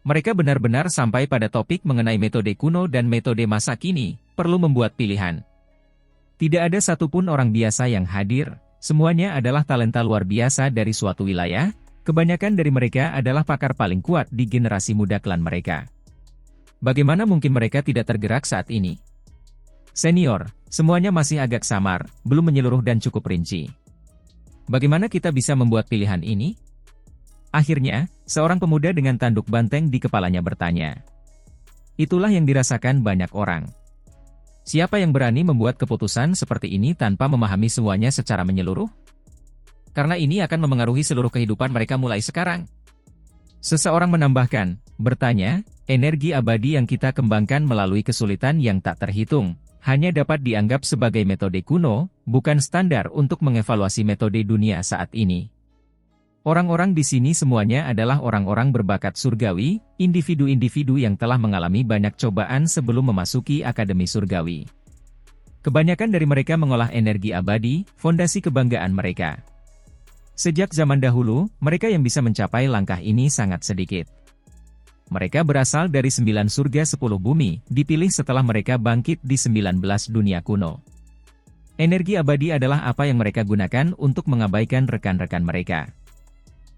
Mereka benar-benar sampai pada topik mengenai metode kuno dan metode masa kini, perlu membuat pilihan. Tidak ada satupun orang biasa yang hadir, semuanya adalah talenta luar biasa dari suatu wilayah, kebanyakan dari mereka adalah pakar paling kuat di generasi muda klan mereka. Bagaimana mungkin mereka tidak tergerak saat ini? Senior, semuanya masih agak samar, belum menyeluruh dan cukup rinci. Bagaimana kita bisa membuat pilihan ini? Akhirnya, seorang pemuda dengan tanduk banteng di kepalanya bertanya. Itulah yang dirasakan banyak orang. Siapa yang berani membuat keputusan seperti ini tanpa memahami semuanya secara menyeluruh? Karena ini akan memengaruhi seluruh kehidupan mereka mulai sekarang. Seseorang menambahkan, bertanya, energi abadi yang kita kembangkan melalui kesulitan yang tak terhitung, hanya dapat dianggap sebagai metode kuno, bukan standar untuk mengevaluasi metode dunia saat ini. Orang-orang di sini semuanya adalah orang-orang berbakat surgawi, individu-individu yang telah mengalami banyak cobaan sebelum memasuki Akademi Surgawi. Kebanyakan dari mereka mengolah energi abadi, fondasi kebanggaan mereka. Sejak zaman dahulu, mereka yang bisa mencapai langkah ini sangat sedikit. Mereka berasal dari 9 surga 10 bumi, dipilih setelah mereka bangkit di 19 dunia kuno. Energi abadi adalah apa yang mereka gunakan untuk mengabaikan rekan-rekan mereka.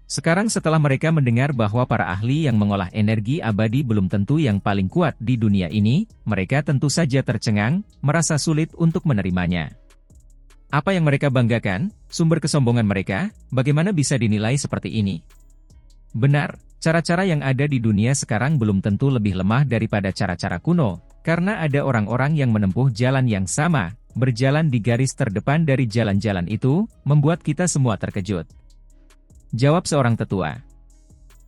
Sekarang setelah mereka mendengar bahwa para ahli yang mengolah energi abadi belum tentu yang paling kuat di dunia ini, mereka tentu saja tercengang, merasa sulit untuk menerimanya. Apa yang mereka banggakan, sumber kesombongan mereka, bagaimana bisa dinilai seperti ini? Benar, cara-cara yang ada di dunia sekarang belum tentu lebih lemah daripada cara-cara kuno, karena ada orang-orang yang menempuh jalan yang sama, berjalan di garis terdepan dari jalan-jalan itu, membuat kita semua terkejut. Jawab seorang tetua.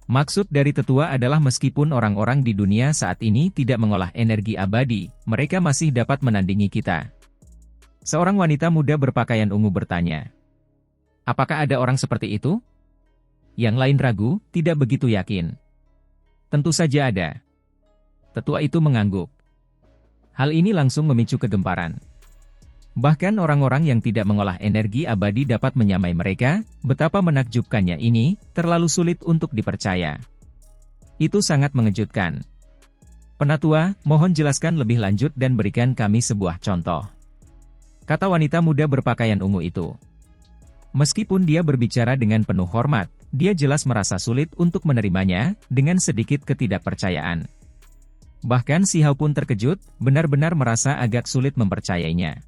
Maksud dari tetua adalah meskipun orang-orang di dunia saat ini tidak mengolah energi abadi, mereka masih dapat menandingi kita. Seorang wanita muda berpakaian ungu bertanya. Apakah ada orang seperti itu? Yang lain ragu, tidak begitu yakin. Tentu saja ada. Tetua itu mengangguk. Hal ini langsung memicu kegemparan. Bahkan orang-orang yang tidak mengolah energi abadi dapat menyamai mereka, betapa menakjubkannya ini, terlalu sulit untuk dipercaya. Itu sangat mengejutkan. Penatua, mohon jelaskan lebih lanjut dan berikan kami sebuah contoh. Kata wanita muda berpakaian ungu itu. Meskipun dia berbicara dengan penuh hormat, dia jelas merasa sulit untuk menerimanya, dengan sedikit ketidakpercayaan. Bahkan si Hao pun terkejut, benar-benar merasa agak sulit mempercayainya.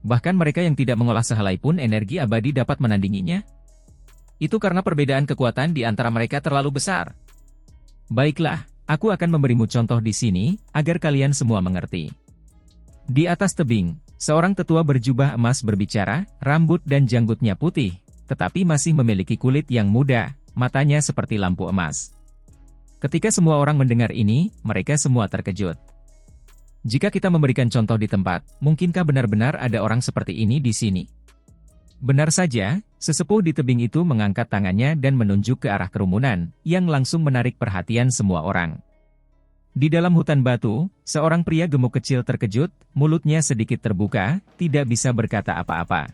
Bahkan mereka yang tidak mengolah sehelai pun energi abadi dapat menandinginya. Itu karena perbedaan kekuatan di antara mereka terlalu besar. Baiklah, aku akan memberimu contoh di sini, agar kalian semua mengerti. Di atas tebing, seorang tetua berjubah emas berbicara, rambut dan janggutnya putih, tetapi masih memiliki kulit yang muda, matanya seperti lampu emas. Ketika semua orang mendengar ini, mereka semua terkejut. Jika kita memberikan contoh di tempat, mungkinkah benar-benar ada orang seperti ini di sini? Benar saja, sesepuh di tebing itu mengangkat tangannya dan menunjuk ke arah kerumunan, yang langsung menarik perhatian semua orang. Di dalam hutan batu, seorang pria gemuk kecil terkejut, mulutnya sedikit terbuka, tidak bisa berkata apa-apa.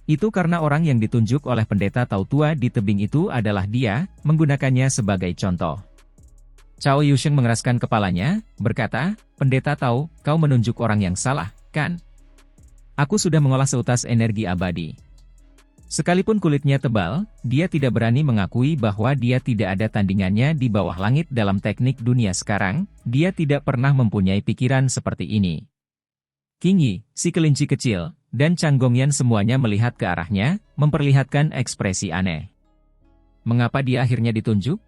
Itu karena orang yang ditunjuk oleh pendeta Tao tua di tebing itu adalah dia, menggunakannya sebagai contoh. Cao Yusheng mengeraskan kepalanya, berkata, Pendeta Tao, kau menunjuk orang yang salah, kan? Aku sudah mengolah seutas energi abadi. Sekalipun kulitnya tebal, dia tidak berani mengakui bahwa dia tidak ada tandingannya di bawah langit dalam teknik dunia sekarang, dia tidak pernah mempunyai pikiran seperti ini. King Yi, si kelinci kecil, dan Chang Gongyan semuanya melihat ke arahnya, memperlihatkan ekspresi aneh. Mengapa dia akhirnya ditunjuk?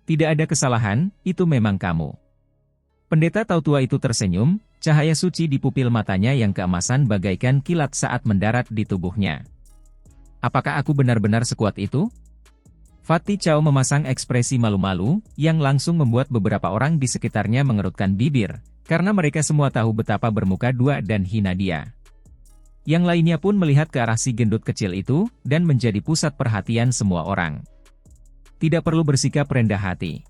Tidak ada kesalahan, itu memang kamu. Pendeta Tao tua itu tersenyum, cahaya suci di pupil matanya yang keemasan bagaikan kilat saat mendarat di tubuhnya. Apakah aku benar-benar sekuat itu? Fatih Chao memasang ekspresi malu-malu, yang langsung membuat beberapa orang di sekitarnya mengerutkan bibir, karena mereka semua tahu betapa bermuka dua dan hina dia. Yang lainnya pun melihat ke arah si gendut kecil itu, dan menjadi pusat perhatian semua orang. Tidak perlu bersikap rendah hati.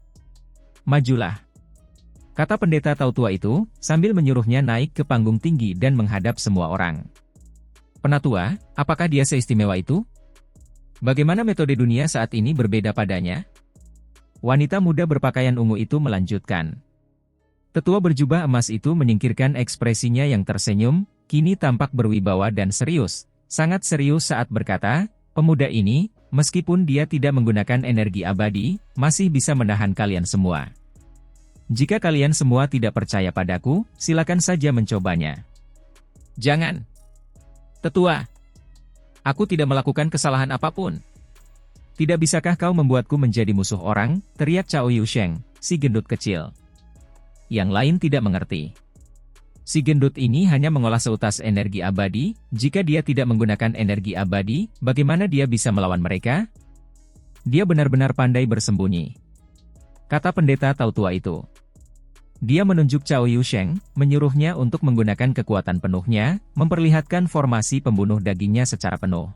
Majulah. Kata pendeta Tao tua itu, sambil menyuruhnya naik ke panggung tinggi dan menghadap semua orang. Penatua, apakah dia seistimewa itu? Bagaimana metode dunia saat ini berbeda padanya? Wanita muda berpakaian ungu itu melanjutkan. Tetua berjubah emas itu menyingkirkan ekspresinya yang tersenyum, kini tampak berwibawa dan serius. Sangat serius saat berkata, pemuda ini, meskipun dia tidak menggunakan energi abadi, masih bisa menahan kalian semua. Jika kalian semua tidak percaya padaku, silakan saja mencobanya. Jangan. Tetua. Aku tidak melakukan kesalahan apapun. Tidak bisakah kau membuatku menjadi musuh orang, teriak Cao Yusheng, si gendut kecil. Yang lain tidak mengerti. Si gendut ini hanya mengolah seutas energi abadi, jika dia tidak menggunakan energi abadi, bagaimana dia bisa melawan mereka? Dia benar-benar pandai bersembunyi. Kata pendeta Tao tua itu. Dia menunjuk Cao Yusheng, menyuruhnya untuk menggunakan kekuatan penuhnya, memperlihatkan formasi pembunuh dagingnya secara penuh.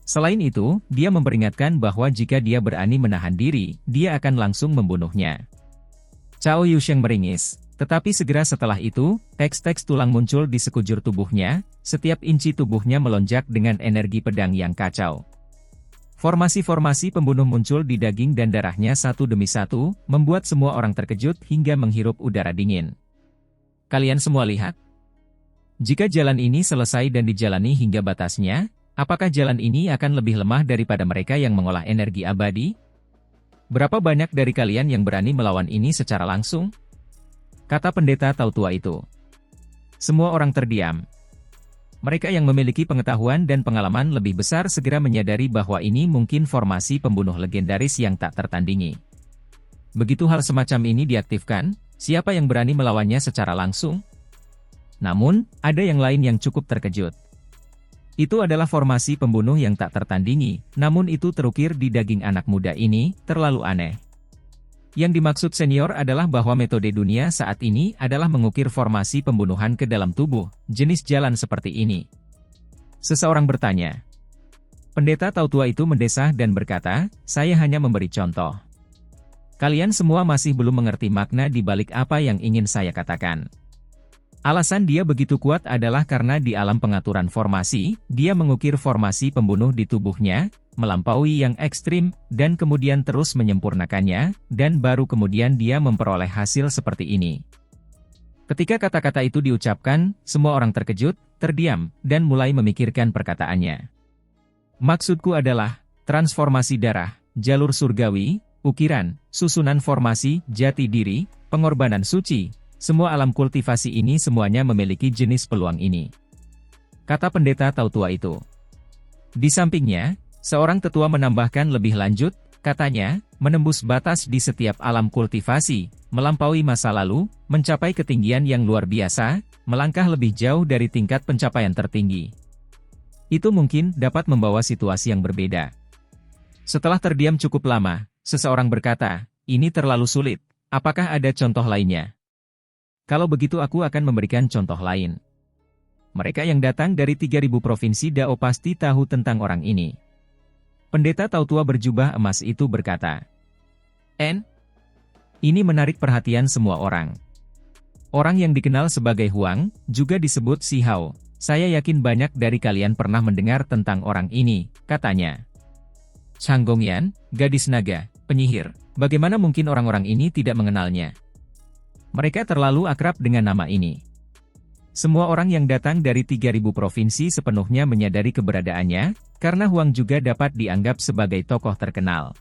Selain itu, dia memperingatkan bahwa jika dia berani menahan diri, dia akan langsung membunuhnya. Cao Yusheng meringis, tetapi segera setelah itu, teks-teks tulang muncul di sekujur tubuhnya, setiap inci tubuhnya melonjak dengan energi pedang yang kacau. Formasi-formasi pembunuh muncul di daging dan darahnya satu demi satu, membuat semua orang terkejut hingga menghirup udara dingin. Kalian semua lihat? Jika jalan ini selesai dan dijalani hingga batasnya, apakah jalan ini akan lebih lemah daripada mereka yang mengolah energi abadi? Berapa banyak dari kalian yang berani melawan ini secara langsung? Kata pendeta Tao tua itu. Semua orang terdiam. Mereka yang memiliki pengetahuan dan pengalaman lebih besar segera menyadari bahwa ini mungkin formasi pembunuh legendaris yang tak tertandingi. Begitu hal semacam ini diaktifkan, siapa yang berani melawannya secara langsung? Namun, ada yang lain yang cukup terkejut. Itu adalah formasi pembunuh yang tak tertandingi, namun itu terukir di daging anak muda ini, terlalu aneh. Yang dimaksud senior adalah bahwa metode dunia saat ini adalah mengukir formasi pembunuhan ke dalam tubuh, jenis jalan seperti ini. Seseorang bertanya. Pendeta Tao tua itu mendesah dan berkata, saya hanya memberi contoh. Kalian semua masih belum mengerti makna di balik apa yang ingin saya katakan. Alasan dia begitu kuat adalah karena di alam pengaturan formasi, dia mengukir formasi pembunuh di tubuhnya, melampaui yang ekstrim, dan kemudian terus menyempurnakannya, dan baru kemudian dia memperoleh hasil seperti ini. Ketika kata-kata itu diucapkan, semua orang terkejut, terdiam, dan mulai memikirkan perkataannya. Maksudku adalah, transformasi darah, jalur surgawi, ukiran, susunan formasi, jati diri, pengorbanan suci. Semua alam kultivasi ini semuanya memiliki jenis peluang ini. Kata pendeta Tao tua itu. Di sampingnya, seorang tetua menambahkan lebih lanjut, katanya, menembus batas di setiap alam kultivasi, melampaui masa lalu, mencapai ketinggian yang luar biasa, melangkah lebih jauh dari tingkat pencapaian tertinggi. Itu mungkin dapat membawa situasi yang berbeda. Setelah terdiam cukup lama, seseorang berkata, ini terlalu sulit, apakah ada contoh lainnya? Kalau begitu aku akan memberikan contoh lain. Mereka yang datang dari 3000 provinsi Dao pasti tahu tentang orang ini. Pendeta Tao tua berjubah emas itu berkata. Ini menarik perhatian semua orang. Orang yang dikenal sebagai Huang, juga disebut Si Hao. Saya yakin banyak dari kalian pernah mendengar tentang orang ini, katanya. Chang Gongyan, gadis naga, penyihir. Bagaimana mungkin orang-orang ini tidak mengenalnya? Mereka terlalu akrab dengan nama ini. Semua orang yang datang dari 3000 provinsi sepenuhnya menyadari keberadaannya, karena Huang juga dapat dianggap sebagai tokoh terkenal.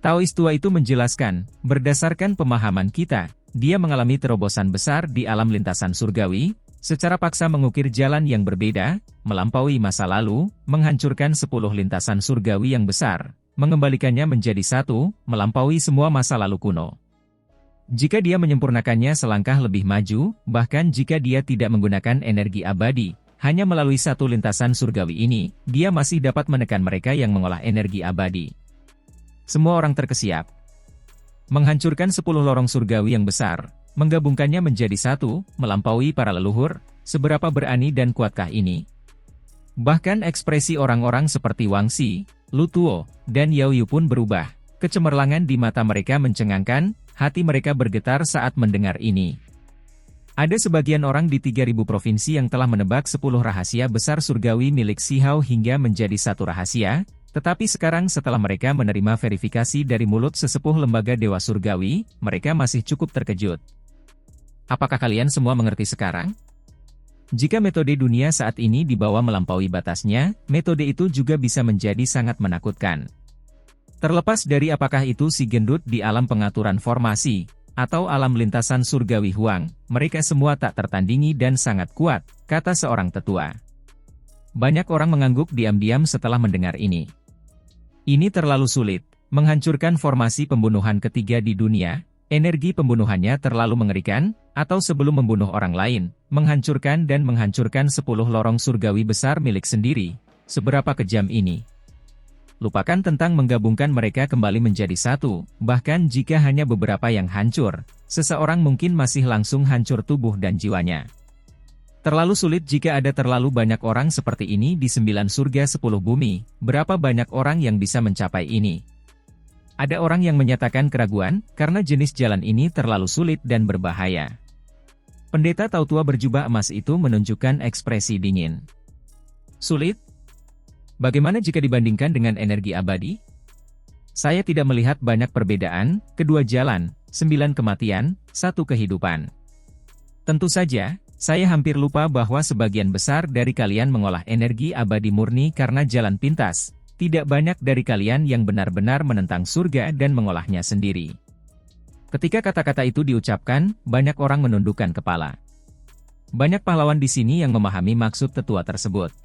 Taois tua itu menjelaskan, berdasarkan pemahaman kita, dia mengalami terobosan besar di alam lintasan surgawi, secara paksa mengukir jalan yang berbeda, melampaui masa lalu, menghancurkan 10 lintasan surgawi yang besar, mengembalikannya menjadi satu, melampaui semua masa lalu kuno. Jika dia menyempurnakannya selangkah lebih maju, bahkan jika dia tidak menggunakan energi abadi, hanya melalui satu lintasan surgawi ini, dia masih dapat menekan mereka yang mengolah energi abadi. Semua orang terkesiap. Menghancurkan 10 lorong surgawi yang besar, menggabungkannya menjadi satu, melampaui para leluhur, seberapa berani dan kuatkah ini? Bahkan ekspresi orang-orang seperti Wang Xi, Lu Tuo, dan Yao Yu pun berubah. Kecemerlangan di mata mereka mencengangkan, hati mereka bergetar saat mendengar ini. Ada sebagian orang di 3000 provinsi yang telah menebak 10 rahasia besar surgawi milik Si Hao hingga menjadi satu rahasia, Tetapi sekarang setelah mereka menerima verifikasi dari mulut sesepuh lembaga Dewa Surgawi, mereka masih cukup terkejut. Apakah kalian semua mengerti sekarang? Jika metode dunia saat ini dibawa melampaui batasnya, metode itu juga bisa menjadi sangat menakutkan. Terlepas dari apakah itu si gendut di alam pengaturan formasi, atau alam lintasan surgawi Huang, mereka semua tak tertandingi dan sangat kuat, kata seorang tetua. Banyak orang mengangguk diam-diam setelah mendengar ini. Ini terlalu sulit, menghancurkan formasi pembunuhan ketiga di dunia, energi pembunuhannya terlalu mengerikan, atau sebelum membunuh orang lain, menghancurkan 10 lorong surgawi besar milik sendiri. Seberapa kejam ini? Lupakan tentang menggabungkan mereka kembali menjadi satu, bahkan jika hanya beberapa yang hancur, seseorang mungkin masih langsung hancur tubuh dan jiwanya. Terlalu sulit jika ada terlalu banyak orang seperti ini di 9 surga 10 bumi, berapa banyak orang yang bisa mencapai ini? Ada orang yang menyatakan keraguan, karena jenis jalan ini terlalu sulit dan berbahaya. Pendeta Tautua berjubah emas itu menunjukkan ekspresi dingin. Sulit? Bagaimana jika dibandingkan dengan energi abadi? Saya tidak melihat banyak perbedaan, kedua jalan, 9 kematian, 1 kehidupan. Tentu saja, saya hampir lupa bahwa sebagian besar dari kalian mengolah energi abadi murni karena jalan pintas. Tidak banyak dari kalian yang benar-benar menentang surga dan mengolahnya sendiri. Ketika kata-kata itu diucapkan, banyak orang menundukkan kepala. Banyak pahlawan di sini yang memahami maksud tetua tersebut.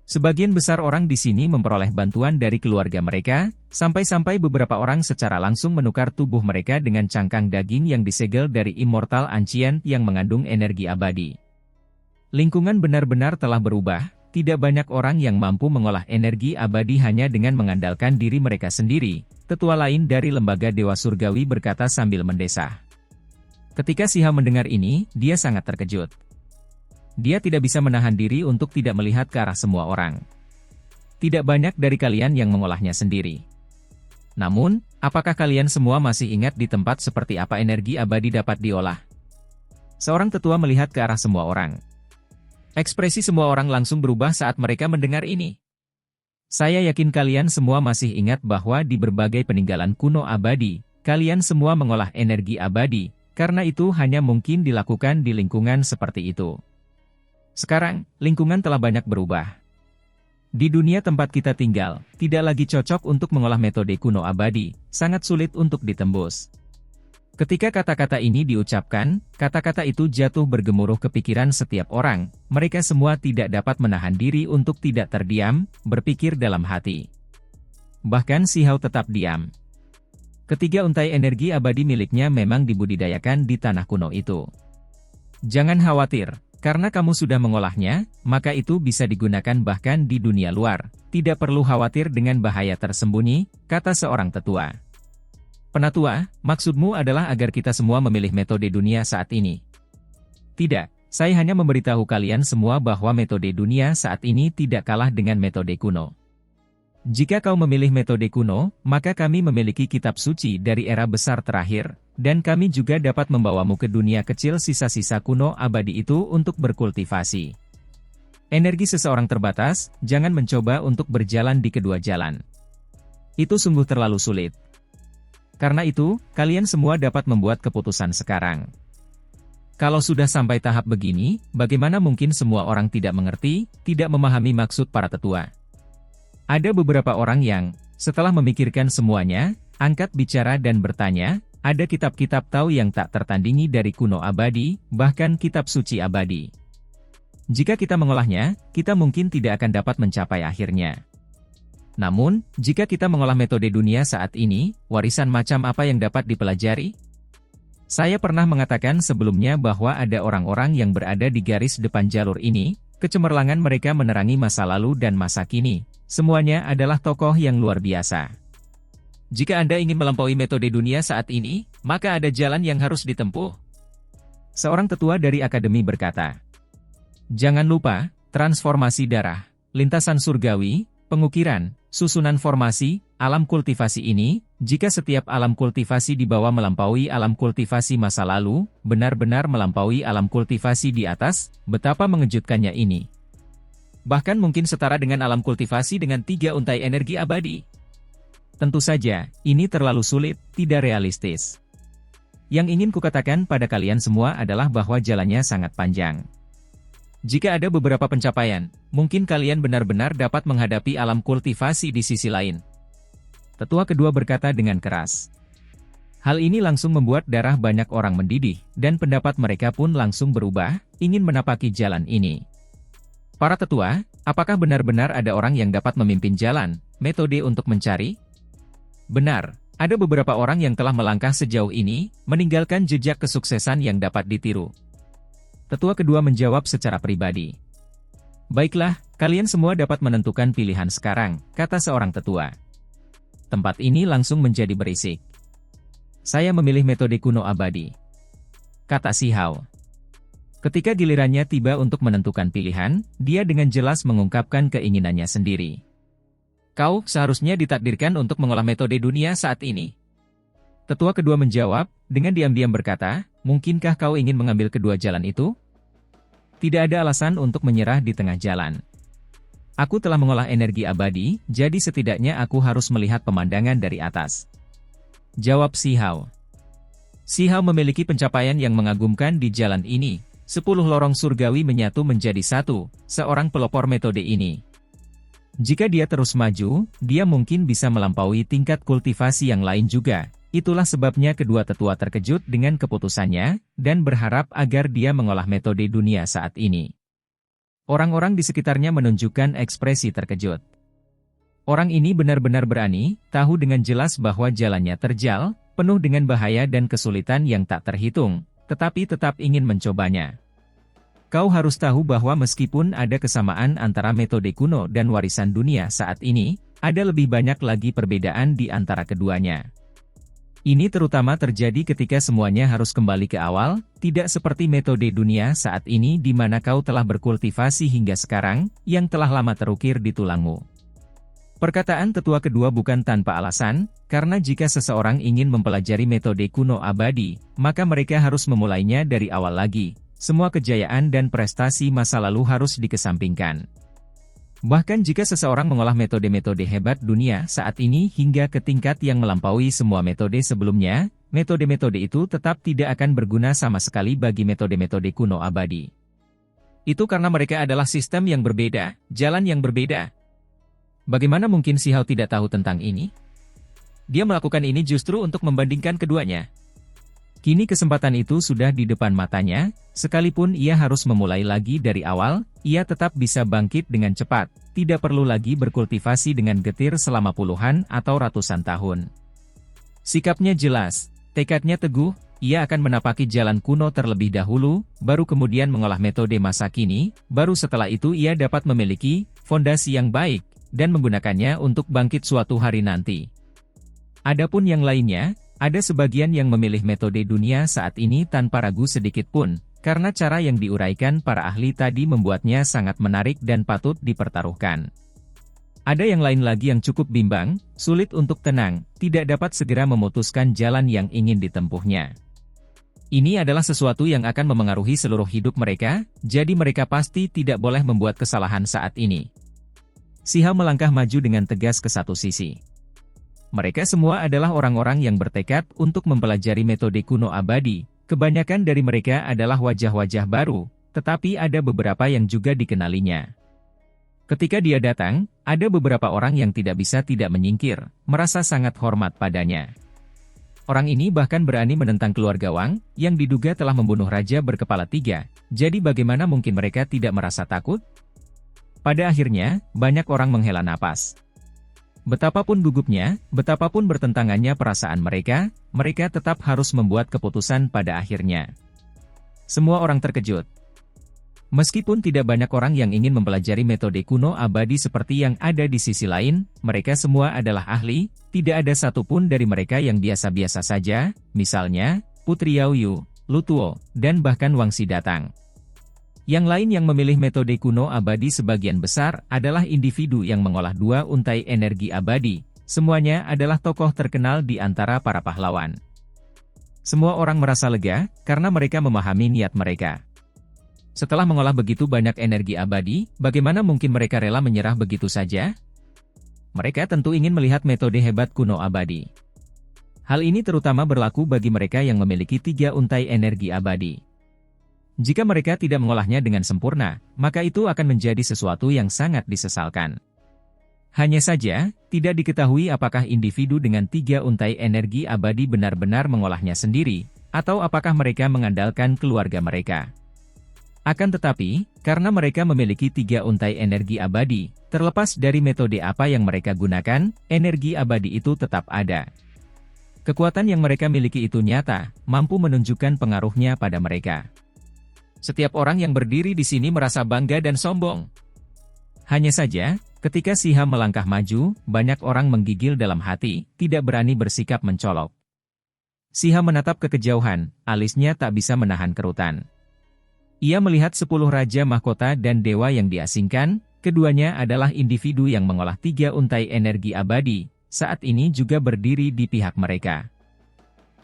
Sebagian besar orang di sini memperoleh bantuan dari keluarga mereka, sampai-sampai beberapa orang secara langsung menukar tubuh mereka dengan cangkang daging yang disegel dari Immortal Ancient yang mengandung energi abadi. Lingkungan benar-benar telah berubah. Tidak banyak orang yang mampu mengolah energi abadi hanya dengan mengandalkan diri mereka sendiri, tetua lain dari lembaga Dewa Surgawi berkata sambil mendesah. Ketika Siha mendengar ini, dia sangat terkejut. Dia tidak bisa menahan diri untuk tidak melihat ke arah semua orang. Tidak banyak dari kalian yang mengolahnya sendiri. Namun, apakah kalian semua masih ingat di tempat seperti apa energi abadi dapat diolah? Seorang tetua melihat ke arah semua orang. Ekspresi semua orang langsung berubah saat mereka mendengar ini. Saya yakin kalian semua masih ingat bahwa di berbagai peninggalan kuno abadi, kalian semua mengolah energi abadi, karena itu hanya mungkin dilakukan di lingkungan seperti itu. Sekarang, lingkungan telah banyak berubah. Di dunia tempat kita tinggal, tidak lagi cocok untuk mengolah metode kuno abadi, sangat sulit untuk ditembus. Ketika kata-kata ini diucapkan, kata-kata itu jatuh bergemuruh ke pikiran setiap orang, mereka semua tidak dapat menahan diri untuk tidak terdiam, berpikir dalam hati. Bahkan Sihau tetap diam. Ketiga untai energi abadi miliknya memang dibudidayakan di tanah kuno itu. Jangan khawatir, karena kamu sudah mengolahnya, maka itu bisa digunakan bahkan di dunia luar, tidak perlu khawatir dengan bahaya tersembunyi, kata seorang tetua. Penatua, maksudmu adalah agar kita semua memilih metode dunia saat ini? Tidak, saya hanya memberitahu kalian semua bahwa metode dunia saat ini tidak kalah dengan metode kuno. Jika kau memilih metode kuno, maka kami memiliki kitab suci dari era besar terakhir, dan kami juga dapat membawamu ke dunia kecil sisa-sisa kuno abadi itu untuk berkultivasi. Energi seseorang terbatas, jangan mencoba untuk berjalan di kedua jalan. Itu sungguh terlalu sulit. Karena itu, kalian semua dapat membuat keputusan sekarang. Kalau sudah sampai tahap begini, bagaimana mungkin semua orang tidak mengerti, tidak memahami maksud para tetua? Ada beberapa orang yang, setelah memikirkan semuanya, angkat bicara dan bertanya, ada kitab-kitab Tao yang tak tertandingi dari kuno abadi, bahkan kitab suci abadi. Jika kita mengolahnya, kita mungkin tidak akan dapat mencapai akhirnya. Namun, jika kita mengolah metode dunia saat ini, warisan macam apa yang dapat dipelajari? Saya pernah mengatakan sebelumnya bahwa ada orang-orang yang berada di garis depan jalur ini, kecemerlangan mereka menerangi masa lalu dan masa kini, semuanya adalah tokoh yang luar biasa. Jika Anda ingin melampaui metode dunia saat ini, maka ada jalan yang harus ditempuh. Seorang tetua dari akademi berkata, jangan lupa, transformasi darah, lintasan surgawi, pengukiran, susunan formasi, alam kultivasi ini, jika setiap alam kultivasi dibawa melampaui alam kultivasi masa lalu, benar-benar melampaui alam kultivasi di atas, betapa mengejutkannya ini. Bahkan mungkin setara dengan alam kultivasi dengan 3 untai energi abadi. Tentu saja, ini terlalu sulit, tidak realistis. Yang ingin kukatakan pada kalian semua adalah bahwa jalannya sangat panjang. Jika ada beberapa pencapaian, mungkin kalian benar-benar dapat menghadapi alam kultivasi di sisi lain. Tetua kedua berkata dengan keras. Hal ini langsung membuat darah banyak orang mendidih, dan pendapat mereka pun langsung berubah, ingin menapaki jalan ini. Para tetua, apakah benar-benar ada orang yang dapat memimpin jalan, metode untuk mencari? Benar, ada beberapa orang yang telah melangkah sejauh ini, meninggalkan jejak kesuksesan yang dapat ditiru. Tetua kedua menjawab secara pribadi. Baiklah, kalian semua dapat menentukan pilihan sekarang, kata seorang tetua. Tempat ini langsung menjadi berisik. Saya memilih metode kuno abadi, kata Si Hao. Ketika gilirannya tiba untuk menentukan pilihan, dia dengan jelas mengungkapkan keinginannya sendiri. Kau seharusnya ditakdirkan untuk mengolah metode dunia saat ini. Tetua kedua menjawab, dengan diam-diam berkata, mungkinkah kau ingin mengambil kedua jalan itu? Tidak ada alasan untuk menyerah di tengah jalan. Aku telah mengolah energi abadi, jadi setidaknya aku harus melihat pemandangan dari atas. Jawab Si Hao. Si Hao memiliki pencapaian yang mengagumkan di jalan ini. 10 lorong surgawi menyatu menjadi satu, seorang pelopor metode ini. Jika dia terus maju, dia mungkin bisa melampaui tingkat kultivasi yang lain juga. Itulah sebabnya kedua tetua terkejut dengan keputusannya, dan berharap agar dia mengolah metode dunia saat ini. Orang-orang di sekitarnya menunjukkan ekspresi terkejut. Orang ini benar-benar berani, tahu dengan jelas bahwa jalannya terjal, penuh dengan bahaya dan kesulitan yang tak terhitung, tetapi tetap ingin mencobanya. Kau harus tahu bahwa meskipun ada kesamaan antara metode kuno dan warisan dunia saat ini, ada lebih banyak lagi perbedaan di antara keduanya. Ini terutama terjadi ketika semuanya harus kembali ke awal, tidak seperti metode dunia saat ini di mana kau telah berkultivasi hingga sekarang, yang telah lama terukir di tulangmu. Perkataan tetua kedua bukan tanpa alasan, karena jika seseorang ingin mempelajari metode kuno abadi, maka mereka harus memulainya dari awal lagi. Semua kejayaan dan prestasi masa lalu harus dikesampingkan. Bahkan jika seseorang mengolah metode-metode hebat dunia saat ini hingga ke tingkat yang melampaui semua metode sebelumnya, metode-metode itu tetap tidak akan berguna sama sekali bagi metode-metode kuno abadi. Itu karena mereka adalah sistem yang berbeda, jalan yang berbeda. Bagaimana mungkin Si Hao tidak tahu tentang ini? Dia melakukan ini justru untuk membandingkan keduanya. Kini kesempatan itu sudah di depan matanya, sekalipun ia harus memulai lagi dari awal, ia tetap bisa bangkit dengan cepat, tidak perlu lagi berkultivasi dengan getir selama puluhan atau ratusan tahun. Sikapnya jelas, tekadnya teguh, ia akan menapaki jalan kuno terlebih dahulu, baru kemudian mengolah metode masa kini, baru setelah itu ia dapat memiliki fondasi yang baik, dan menggunakannya untuk bangkit suatu hari nanti. Adapun yang lainnya, ada sebagian yang memilih metode dunia saat ini tanpa ragu sedikit pun, karena cara yang diuraikan para ahli tadi membuatnya sangat menarik dan patut dipertaruhkan. Ada yang lain lagi yang cukup bimbang, sulit untuk tenang, tidak dapat segera memutuskan jalan yang ingin ditempuhnya. Ini adalah sesuatu yang akan memengaruhi seluruh hidup mereka, jadi mereka pasti tidak boleh membuat kesalahan saat ini. Si Hao melangkah maju dengan tegas ke satu sisi. Mereka semua adalah orang-orang yang bertekad untuk mempelajari metode kuno abadi. Kebanyakan dari mereka adalah wajah-wajah baru, tetapi ada beberapa yang juga dikenalinya. Ketika dia datang, ada beberapa orang yang tidak bisa tidak menyingkir, merasa sangat hormat padanya. Orang ini bahkan berani menentang keluarga Wang, yang diduga telah membunuh raja berkepala 3, jadi bagaimana mungkin mereka tidak merasa takut? Pada akhirnya, banyak orang menghela napas. Betapapun gugupnya, betapapun bertentangannya perasaan mereka, mereka tetap harus membuat keputusan pada akhirnya. Semua orang terkejut. Meskipun tidak banyak orang yang ingin mempelajari metode kuno abadi seperti yang ada di sisi lain, mereka semua adalah ahli, tidak ada satupun dari mereka yang biasa-biasa saja, misalnya, Putri Yao Yu, Lu Tuo, dan bahkan Wang Xi datang. Yang lain yang memilih metode kuno abadi sebagian besar adalah individu yang mengolah 2 untai energi abadi. Semuanya adalah tokoh terkenal di antara para pahlawan. Semua orang merasa lega, karena mereka memahami niat mereka. Setelah mengolah begitu banyak energi abadi, bagaimana mungkin mereka rela menyerah begitu saja? Mereka tentu ingin melihat metode hebat kuno abadi. Hal ini terutama berlaku bagi mereka yang memiliki 3 untai energi abadi. Jika mereka tidak mengolahnya dengan sempurna, maka itu akan menjadi sesuatu yang sangat disesalkan. Hanya saja, tidak diketahui apakah individu dengan 3 untai energi abadi benar-benar mengolahnya sendiri, atau apakah mereka mengandalkan keluarga mereka. Akan tetapi, karena mereka memiliki 3 untai energi abadi, terlepas dari metode apa yang mereka gunakan, energi abadi itu tetap ada. Kekuatan yang mereka miliki itu nyata, mampu menunjukkan pengaruhnya pada mereka. Setiap orang yang berdiri di sini merasa bangga dan sombong. Hanya saja, ketika Siha melangkah maju, banyak orang menggigil dalam hati, tidak berani bersikap mencolok. Siha menatap ke kejauhan, alisnya tak bisa menahan kerutan. Ia melihat 10 raja mahkota dan dewa yang diasingkan, keduanya adalah individu yang mengolah 3 untai energi abadi, saat ini juga berdiri di pihak mereka.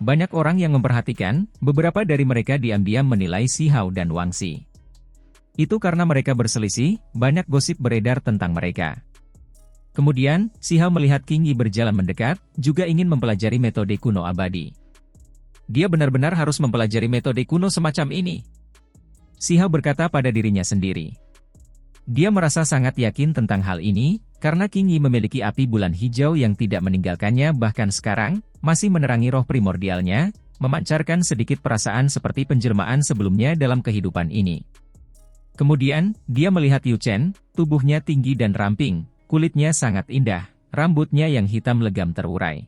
Banyak orang yang memperhatikan, beberapa dari mereka diam-diam menilai Si Hao dan Wang Xi. Itu karena mereka berselisih, banyak gosip beredar tentang mereka. Kemudian, Si Hao melihat Qing Yi berjalan mendekat, juga ingin mempelajari metode kuno abadi. Dia benar-benar harus mempelajari metode kuno semacam ini. Si Hao berkata pada dirinya sendiri. Dia merasa sangat yakin tentang hal ini, karena Qing Yi memiliki api bulan hijau yang tidak meninggalkannya bahkan sekarang, masih menerangi roh primordialnya, memancarkan sedikit perasaan seperti penjelmaan sebelumnya dalam kehidupan ini. Kemudian, dia melihat Yu Chen, tubuhnya tinggi dan ramping, kulitnya sangat indah, rambutnya yang hitam legam terurai.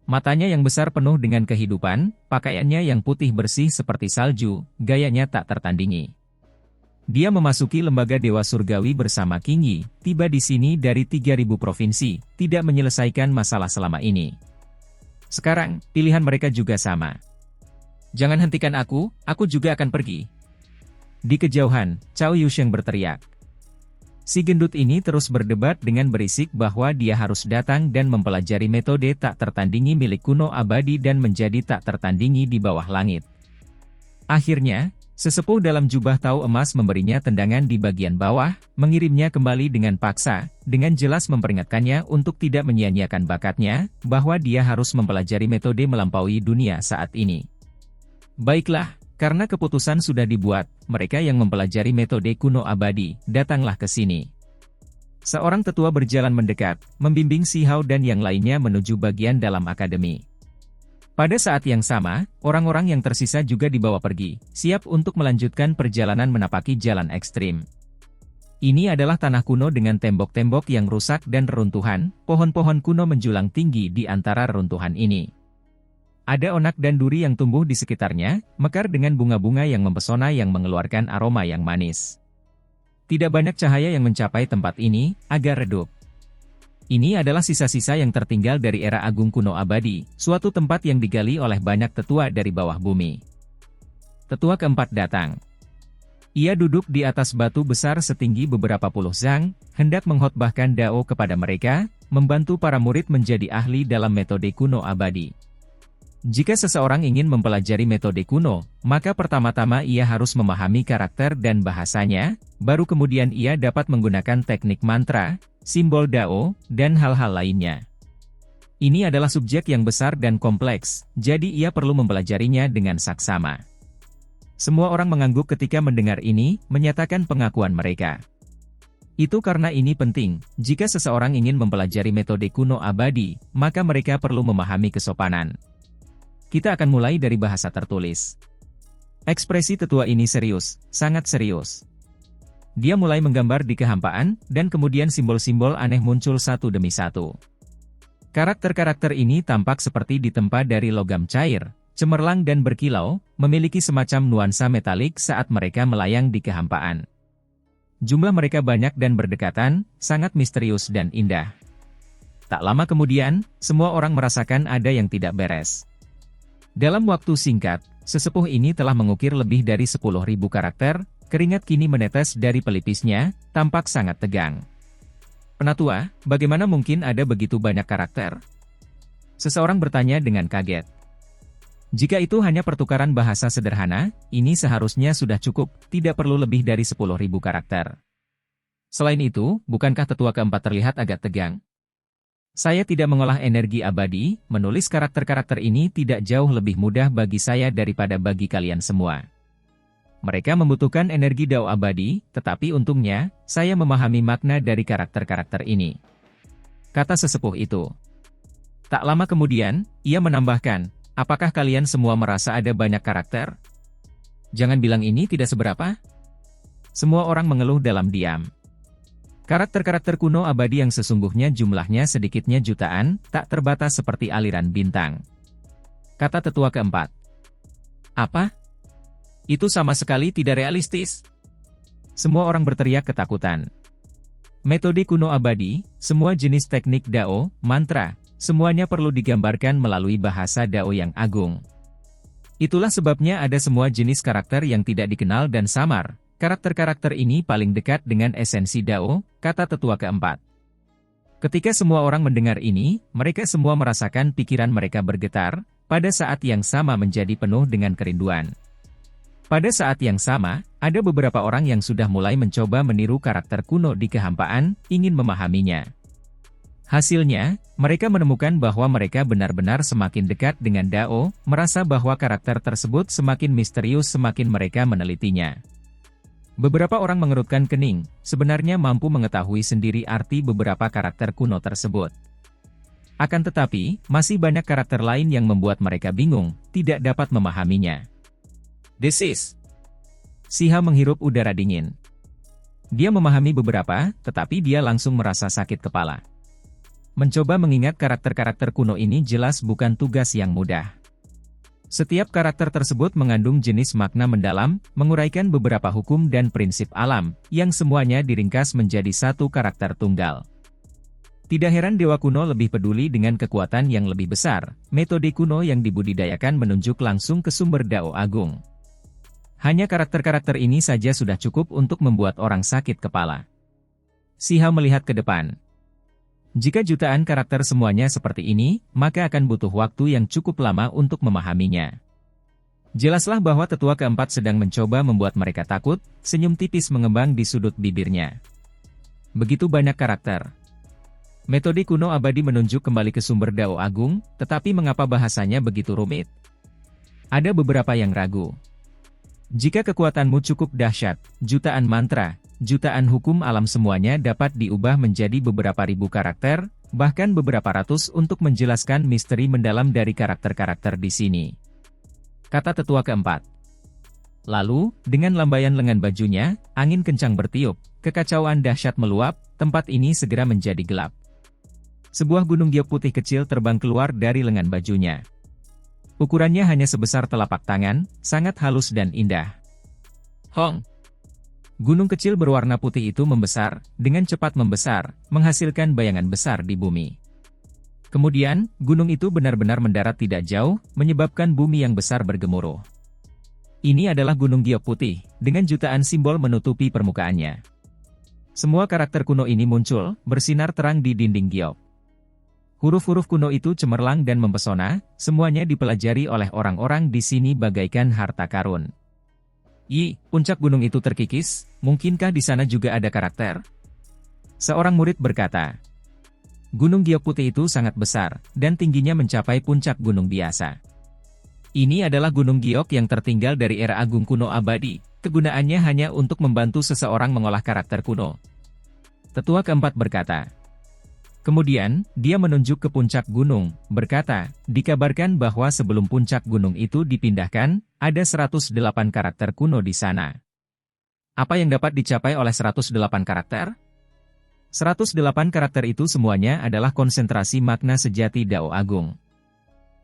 Matanya yang besar penuh dengan kehidupan, pakaiannya yang putih bersih seperti salju, gayanya tak tertandingi. Dia memasuki lembaga Dewa Surgawi bersama Qing Yi, tiba di sini dari 3.000 provinsi, tidak menyelesaikan masalah selama ini. Sekarang, pilihan mereka juga sama. Jangan hentikan aku juga akan pergi. Di kejauhan, Cao Yusheng berteriak. Si gendut ini terus berdebat dengan berisik bahwa dia harus datang dan mempelajari metode tak tertandingi milik kuno abadi dan menjadi tak tertandingi di bawah langit. Akhirnya, sesepuh dalam jubah tau emas memberinya tendangan di bagian bawah, mengirimnya kembali dengan paksa, dengan jelas memperingatkannya untuk tidak menyia-nyiakan bakatnya, bahwa dia harus mempelajari metode melampaui dunia saat ini. Baiklah. Karena keputusan sudah dibuat, mereka yang mempelajari metode kuno abadi, datanglah ke sini. Seorang tetua berjalan mendekat, membimbing Si Hao dan yang lainnya menuju bagian dalam akademi. Pada saat yang sama, orang-orang yang tersisa juga dibawa pergi, siap untuk melanjutkan perjalanan menapaki jalan ekstrim. Ini adalah tanah kuno dengan tembok-tembok yang rusak dan reruntuhan, pohon-pohon kuno menjulang tinggi di antara reruntuhan ini. Ada onak dan duri yang tumbuh di sekitarnya, mekar dengan bunga-bunga yang mempesona yang mengeluarkan aroma yang manis. Tidak banyak cahaya yang mencapai tempat ini, agak redup. Ini adalah sisa-sisa yang tertinggal dari era agung kuno abadi, suatu tempat yang digali oleh banyak tetua dari bawah bumi. Tetua keempat datang. Ia duduk di atas batu besar setinggi beberapa puluh zang, hendak mengkhotbahkan dao kepada mereka, membantu para murid menjadi ahli dalam metode kuno abadi. Jika seseorang ingin mempelajari metode kuno, maka pertama-tama ia harus memahami karakter dan bahasanya, baru kemudian ia dapat menggunakan teknik mantra, simbol dao, dan hal-hal lainnya. Ini adalah subjek yang besar dan kompleks, jadi ia perlu mempelajarinya dengan saksama. Semua orang mengangguk ketika mendengar ini, menyatakan pengakuan mereka. Itu karena ini penting, jika seseorang ingin mempelajari metode kuno abadi, maka mereka perlu memahami kesopanan. Kita akan mulai dari bahasa tertulis. Ekspresi tetua ini serius, sangat serius. Dia mulai menggambar di kehampaan, dan kemudian simbol-simbol aneh muncul satu demi satu. Karakter-karakter ini tampak seperti ditempa dari logam cair, cemerlang dan berkilau, memiliki semacam nuansa metalik saat mereka melayang di kehampaan. Jumlah mereka banyak dan berdekatan, sangat misterius dan indah. Tak lama kemudian, semua orang merasakan ada yang tidak beres. Dalam waktu singkat, sesepuh ini telah mengukir lebih dari 10.000 karakter, keringat kini menetes dari pelipisnya, tampak sangat tegang. Penatua, bagaimana mungkin ada begitu banyak karakter? Seseorang bertanya dengan kaget. Jika itu hanya pertukaran bahasa sederhana, ini seharusnya sudah cukup, tidak perlu lebih dari 10.000 karakter. Selain itu, bukankah tetua keempat terlihat agak tegang? Saya tidak mengolah energi abadi, menulis karakter-karakter ini tidak jauh lebih mudah bagi saya daripada bagi kalian semua. Mereka membutuhkan energi dao abadi, tetapi untungnya, saya memahami makna dari karakter-karakter ini. Kata sesepuh itu. Tak lama kemudian, ia menambahkan, apakah kalian semua merasa ada banyak karakter? Jangan bilang ini tidak seberapa. Semua orang mengeluh dalam diam. Karakter-karakter kuno abadi yang sesungguhnya jumlahnya sedikitnya jutaan, tak terbatas seperti aliran bintang. Kata tetua keempat. Apa? Itu sama sekali tidak realistis. Semua orang berteriak ketakutan. Metode kuno abadi, semua jenis teknik dao, mantra, semuanya perlu digambarkan melalui bahasa dao yang agung. Itulah sebabnya ada semua jenis karakter yang tidak dikenal dan samar. Karakter-karakter ini paling dekat dengan esensi dao, kata tetua keempat. Ketika semua orang mendengar ini, mereka semua merasakan pikiran mereka bergetar, pada saat yang sama menjadi penuh dengan kerinduan. Pada saat yang sama, ada beberapa orang yang sudah mulai mencoba meniru karakter kuno di kehampaan, ingin memahaminya. Hasilnya, mereka menemukan bahwa mereka benar-benar semakin dekat dengan dao, merasa bahwa karakter tersebut semakin misterius semakin mereka menelitinya. Beberapa orang mengerutkan kening, sebenarnya mampu mengetahui sendiri arti beberapa karakter kuno tersebut. Akan tetapi, masih banyak karakter lain yang membuat mereka bingung, tidak dapat memahaminya. This is. Siha menghirup udara dingin. Dia memahami beberapa, tetapi dia langsung merasa sakit kepala. Mencoba mengingat karakter-karakter kuno ini jelas bukan tugas yang mudah. Setiap karakter tersebut mengandung jenis makna mendalam, menguraikan beberapa hukum dan prinsip alam, yang semuanya diringkas menjadi satu karakter tunggal. Tidak heran dewa kuno lebih peduli dengan kekuatan yang lebih besar, metode kuno yang dibudidayakan menunjuk langsung ke sumber dao agung. Hanya karakter-karakter ini saja sudah cukup untuk membuat orang sakit kepala. Siha melihat ke depan. Jika jutaan karakter semuanya seperti ini, maka akan butuh waktu yang cukup lama untuk memahaminya. Jelaslah bahwa tetua keempat sedang mencoba membuat mereka takut, senyum tipis mengembang di sudut bibirnya. Begitu banyak karakter. Metode kuno abadi menunjuk kembali ke sumber dao agung, tetapi mengapa bahasanya begitu rumit? Ada beberapa yang ragu. Jika kekuatanmu cukup dahsyat, jutaan mantra, jutaan hukum alam semuanya dapat diubah menjadi beberapa ribu karakter, bahkan beberapa ratus untuk menjelaskan misteri mendalam dari karakter-karakter di sini. Kata tetua keempat. Lalu, dengan lambaian lengan bajunya, angin kencang bertiup, kekacauan dahsyat meluap, tempat ini segera menjadi gelap. Sebuah gunung giok putih kecil terbang keluar dari lengan bajunya. Ukurannya hanya sebesar telapak tangan, sangat halus dan indah. Hong! Gunung kecil berwarna putih itu membesar, dengan cepat membesar, menghasilkan bayangan besar di bumi. Kemudian, gunung itu benar-benar mendarat tidak jauh, menyebabkan bumi yang besar bergemuruh. Ini adalah gunung giok putih, dengan jutaan simbol menutupi permukaannya. Semua karakter kuno ini muncul, bersinar terang di dinding giok. Huruf-huruf kuno itu cemerlang dan mempesona, semuanya dipelajari oleh orang-orang di sini bagaikan harta karun. Puncak gunung itu terkikis, mungkinkah di sana juga ada karakter? Seorang murid berkata. Gunung giok putih itu sangat besar, dan tingginya mencapai puncak gunung biasa. Ini adalah gunung giok yang tertinggal dari era agung kuno abadi, kegunaannya hanya untuk membantu seseorang mengolah karakter kuno. Tetua keempat berkata. Kemudian, dia menunjuk ke puncak gunung, berkata, dikabarkan bahwa sebelum puncak gunung itu dipindahkan, ada 108 karakter kuno di sana. Apa yang dapat dicapai oleh 108 karakter? 108 karakter itu semuanya adalah konsentrasi makna sejati dao agung.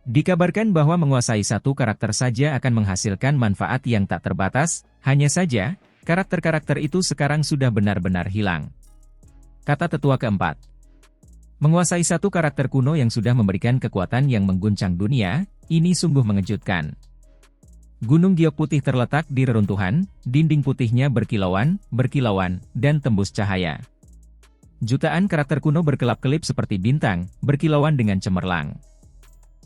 Dikabarkan bahwa menguasai satu karakter saja akan menghasilkan manfaat yang tak terbatas, hanya saja, karakter-karakter itu sekarang sudah benar-benar hilang. Kata tetua keempat. Menguasai satu karakter kuno yang sudah memberikan kekuatan yang mengguncang dunia, ini sungguh mengejutkan. Gunung giok putih terletak di reruntuhan, dinding putihnya berkilauan, dan tembus cahaya. Jutaan karakter kuno berkelap-kelip seperti bintang, berkilauan dengan cemerlang.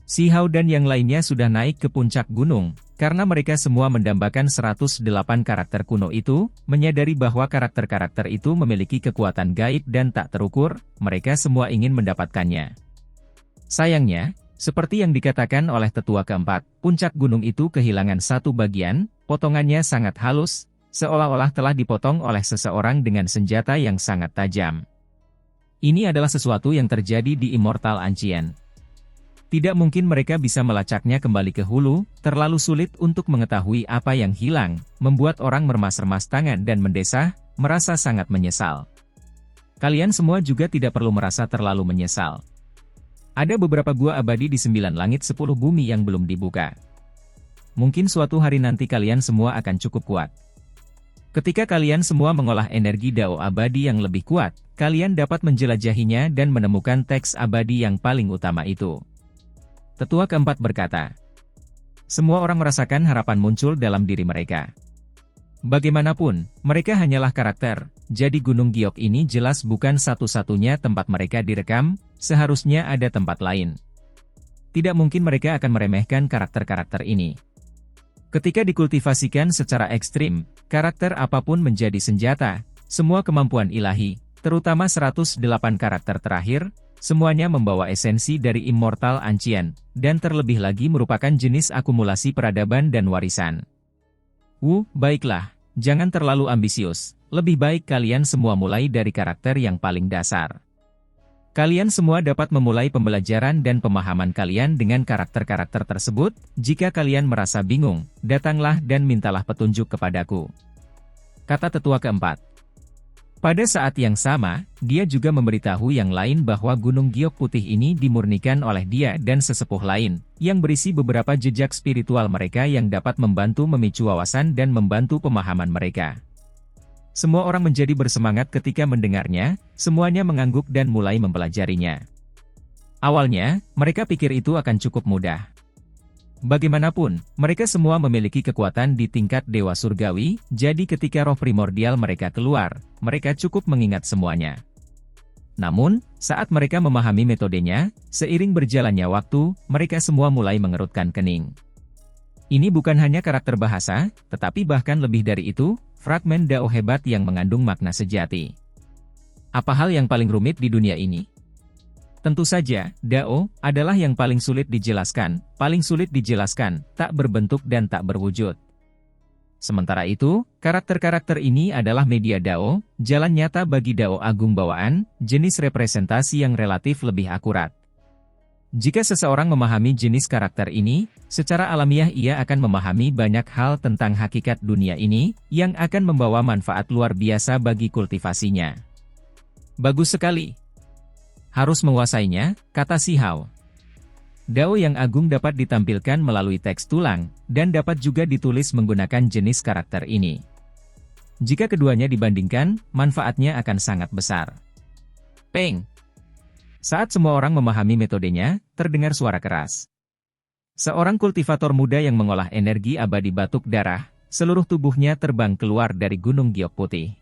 Si Hao dan yang lainnya sudah naik ke puncak gunung, karena mereka semua mendambakan 108 karakter kuno itu, menyadari bahwa karakter-karakter itu memiliki kekuatan gaib dan tak terukur, mereka semua ingin mendapatkannya. Sayangnya, seperti yang dikatakan oleh tetua keempat, puncak gunung itu kehilangan satu bagian, potongannya sangat halus, seolah-olah telah dipotong oleh seseorang dengan senjata yang sangat tajam. Ini adalah sesuatu yang terjadi di Immortal Ancient. Tidak mungkin mereka bisa melacaknya kembali ke hulu, terlalu sulit untuk mengetahui apa yang hilang, membuat orang meremas-remas tangan dan mendesah, merasa sangat menyesal. Kalian semua juga tidak perlu merasa terlalu menyesal. Ada beberapa gua abadi di 9 langit 10 bumi yang belum dibuka. Mungkin suatu hari nanti kalian semua akan cukup kuat. Ketika kalian semua mengolah energi Dao abadi yang lebih kuat, kalian dapat menjelajahinya dan menemukan teks abadi yang paling utama itu. Tetua keempat berkata, semua orang merasakan harapan muncul dalam diri mereka. Bagaimanapun, mereka hanyalah karakter, jadi Gunung Giok ini jelas bukan satu-satunya tempat mereka direkam, seharusnya ada tempat lain. Tidak mungkin mereka akan meremehkan karakter-karakter ini. Ketika dikultivasikan secara ekstrim, karakter apapun menjadi senjata, semua kemampuan ilahi, terutama 108 karakter terakhir, semuanya membawa esensi dari Immortal Ancient, dan terlebih lagi merupakan jenis akumulasi peradaban dan warisan. Baiklah, jangan terlalu ambisius, lebih baik kalian semua mulai dari karakter yang paling dasar. Kalian semua dapat memulai pembelajaran dan pemahaman kalian dengan karakter-karakter tersebut, jika kalian merasa bingung, datanglah dan mintalah petunjuk kepadaku. Kata tetua keempat. Pada saat yang sama, dia juga memberitahu yang lain bahwa Gunung Giok Putih ini dimurnikan oleh dia dan sesepuh lain, yang berisi beberapa jejak spiritual mereka yang dapat membantu memicu wawasan dan membantu pemahaman mereka. Semua orang menjadi bersemangat ketika mendengarnya, semuanya mengangguk dan mulai mempelajarinya. Awalnya, mereka pikir itu akan cukup mudah. Bagaimanapun, mereka semua memiliki kekuatan di tingkat Dewa Surgawi, jadi ketika roh primordial mereka keluar, mereka cukup mengingat semuanya. Namun, saat mereka memahami metodenya, seiring berjalannya waktu, mereka semua mulai mengerutkan kening. Ini bukan hanya karakter bahasa, tetapi bahkan lebih dari itu, fragmen Dao hebat yang mengandung makna sejati. Apa hal yang paling rumit di dunia ini? Tentu saja, Dao adalah yang paling sulit dijelaskan, tak berbentuk dan tak berwujud. Sementara itu, karakter-karakter ini adalah media Dao, jalan nyata bagi Dao agung bawaan, jenis representasi yang relatif lebih akurat. Jika seseorang memahami jenis karakter ini, secara alamiah ia akan memahami banyak hal tentang hakikat dunia ini, yang akan membawa manfaat luar biasa bagi kultivasinya. Bagus sekali. Harus menguasainya, kata si Hao. Dao yang agung dapat ditampilkan melalui teks tulang, dan dapat juga ditulis menggunakan jenis karakter ini. Jika keduanya dibandingkan, manfaatnya akan sangat besar. Peng! Saat semua orang memahami metodenya, terdengar suara keras. Seorang kultivator muda yang mengolah energi abadi batuk darah, seluruh tubuhnya terbang keluar dari Gunung Giok Putih.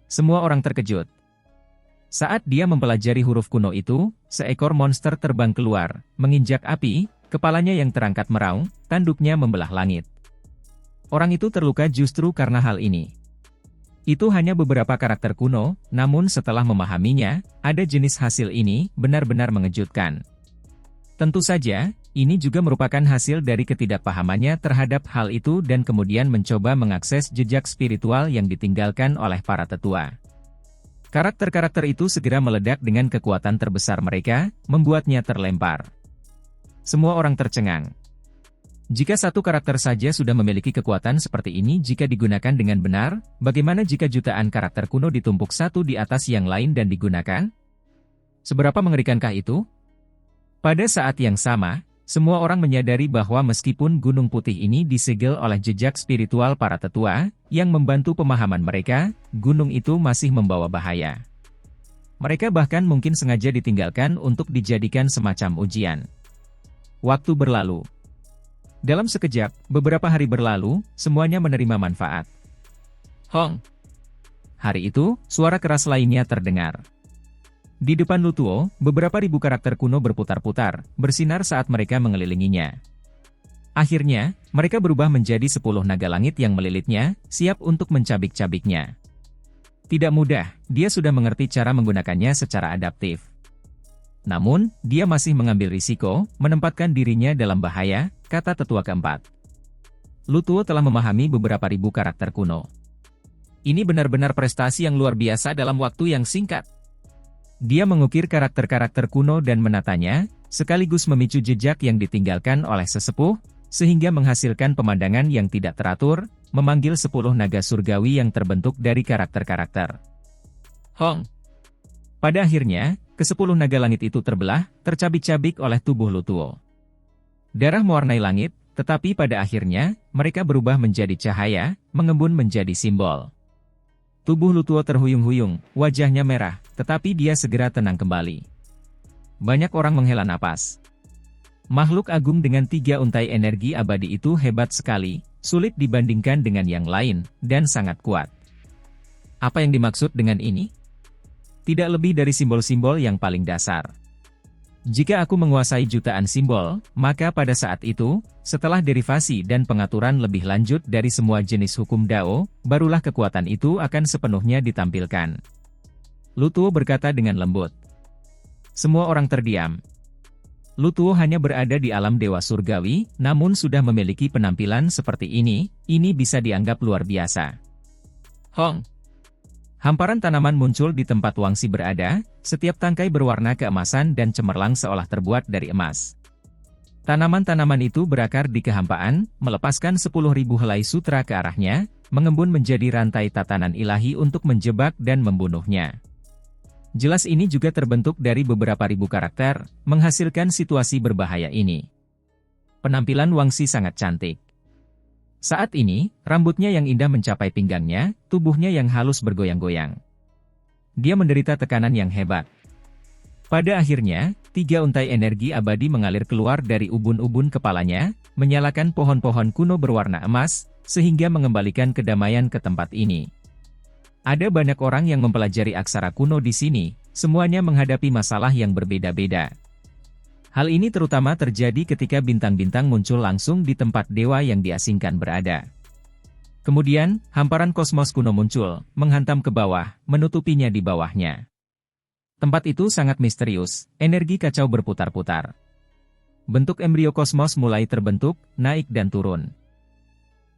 Semua orang terkejut. Saat dia mempelajari huruf kuno itu, seekor monster terbang keluar, menginjak api, kepalanya yang terangkat meraung, tanduknya membelah langit. Orang itu terluka justru karena hal ini. Itu hanya beberapa karakter kuno, namun setelah memahaminya, ada jenis hasil ini, benar-benar mengejutkan. Tentu saja, ini juga merupakan hasil dari ketidakpahamannya terhadap hal itu dan kemudian mencoba mengakses jejak spiritual yang ditinggalkan oleh para tetua. Karakter-karakter itu segera meledak dengan kekuatan terbesar mereka, membuatnya terlempar. Semua orang tercengang. Jika satu karakter saja sudah memiliki kekuatan seperti ini jika digunakan dengan benar, bagaimana jika jutaan karakter kuno ditumpuk satu di atas yang lain dan digunakan? Seberapa mengerikankah itu? Pada saat yang sama, semua orang menyadari bahwa meskipun Gunung Putih ini disegel oleh jejak spiritual para tetua, yang membantu pemahaman mereka, gunung itu masih membawa bahaya. Mereka bahkan mungkin sengaja ditinggalkan untuk dijadikan semacam ujian. Waktu berlalu. Dalam sekejap, beberapa hari berlalu, semuanya menerima manfaat. Hong! Hari itu, suara keras lainnya terdengar. Di depan Lutuo, beberapa ribu karakter kuno berputar-putar, bersinar saat mereka mengelilinginya. Akhirnya, mereka berubah menjadi 10 naga langit yang melilitnya, siap untuk mencabik-cabiknya. Tidak mudah, dia sudah mengerti cara menggunakannya secara adaptif. Namun, dia masih mengambil risiko, menempatkan dirinya dalam bahaya, kata tetua keempat. Lutuo telah memahami beberapa ribu karakter kuno. Ini benar-benar prestasi yang luar biasa dalam waktu yang singkat. Dia mengukir karakter-karakter kuno dan menatanya, sekaligus memicu jejak yang ditinggalkan oleh sesepuh, sehingga menghasilkan pemandangan yang tidak teratur, memanggil 10 naga surgawi yang terbentuk dari karakter-karakter. Hong! Pada akhirnya, ke-10 naga langit itu terbelah, tercabik-cabik oleh tubuh Lutuo. Darah mewarnai langit, tetapi pada akhirnya, mereka berubah menjadi cahaya, mengembun menjadi simbol. Tubuh Lutuo terhuyung-huyung, wajahnya merah, tetapi dia segera tenang kembali. Banyak orang menghela napas. Makhluk agung dengan 3 untai energi abadi itu hebat sekali, sulit dibandingkan dengan yang lain, dan sangat kuat. Apa yang dimaksud dengan ini? Tidak lebih dari simbol-simbol yang paling dasar. Jika aku menguasai jutaan simbol, maka pada saat itu, setelah derivasi dan pengaturan lebih lanjut dari semua jenis hukum Dao, barulah kekuatan itu akan sepenuhnya ditampilkan. Lutuo berkata dengan lembut. Semua orang terdiam. Lutuo hanya berada di alam dewa surgawi, namun sudah memiliki penampilan seperti ini bisa dianggap luar biasa. Hong! Hamparan tanaman muncul di tempat Wangsi berada, setiap tangkai berwarna keemasan dan cemerlang seolah terbuat dari emas. Tanaman-tanaman itu berakar di kehampaan, melepaskan 10.000 helai sutra ke arahnya, mengembun menjadi rantai tatanan ilahi untuk menjebak dan membunuhnya. Jelas ini juga terbentuk dari beberapa ribu karakter, menghasilkan situasi berbahaya ini. Penampilan Wangsi sangat cantik. Saat ini, rambutnya yang indah mencapai pinggangnya, tubuhnya yang halus bergoyang-goyang. Dia menderita tekanan yang hebat. Pada akhirnya, 3 untai energi abadi mengalir keluar dari ubun-ubun kepalanya, menyalakan pohon-pohon kuno berwarna emas, sehingga mengembalikan kedamaian ke tempat ini. Ada banyak orang yang mempelajari aksara kuno di sini, semuanya menghadapi masalah yang berbeda-beda. Hal ini terutama terjadi ketika bintang-bintang muncul langsung di tempat dewa yang diasingkan berada. Kemudian, hamparan kosmos kuno muncul, menghantam ke bawah, menutupinya di bawahnya. Tempat itu sangat misterius, energi kacau berputar-putar. Bentuk embrio kosmos mulai terbentuk, naik dan turun.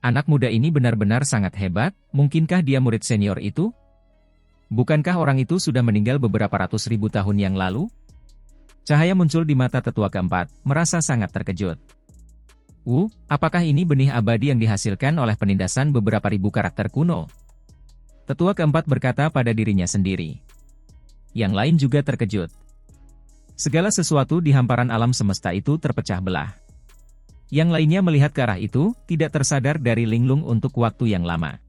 Anak muda ini benar-benar sangat hebat, mungkinkah dia murid senior itu? Bukankah orang itu sudah meninggal beberapa ratus ribu tahun yang lalu? Cahaya muncul di mata tetua keempat, merasa sangat terkejut. Apakah ini benih abadi yang dihasilkan oleh penindasan beberapa ribu karakter kuno? Tetua keempat berkata pada dirinya sendiri. Yang lain juga terkejut. Segala sesuatu di hamparan alam semesta itu terpecah belah. Yang lainnya melihat ke arah itu, tidak tersadar dari linglung untuk waktu yang lama.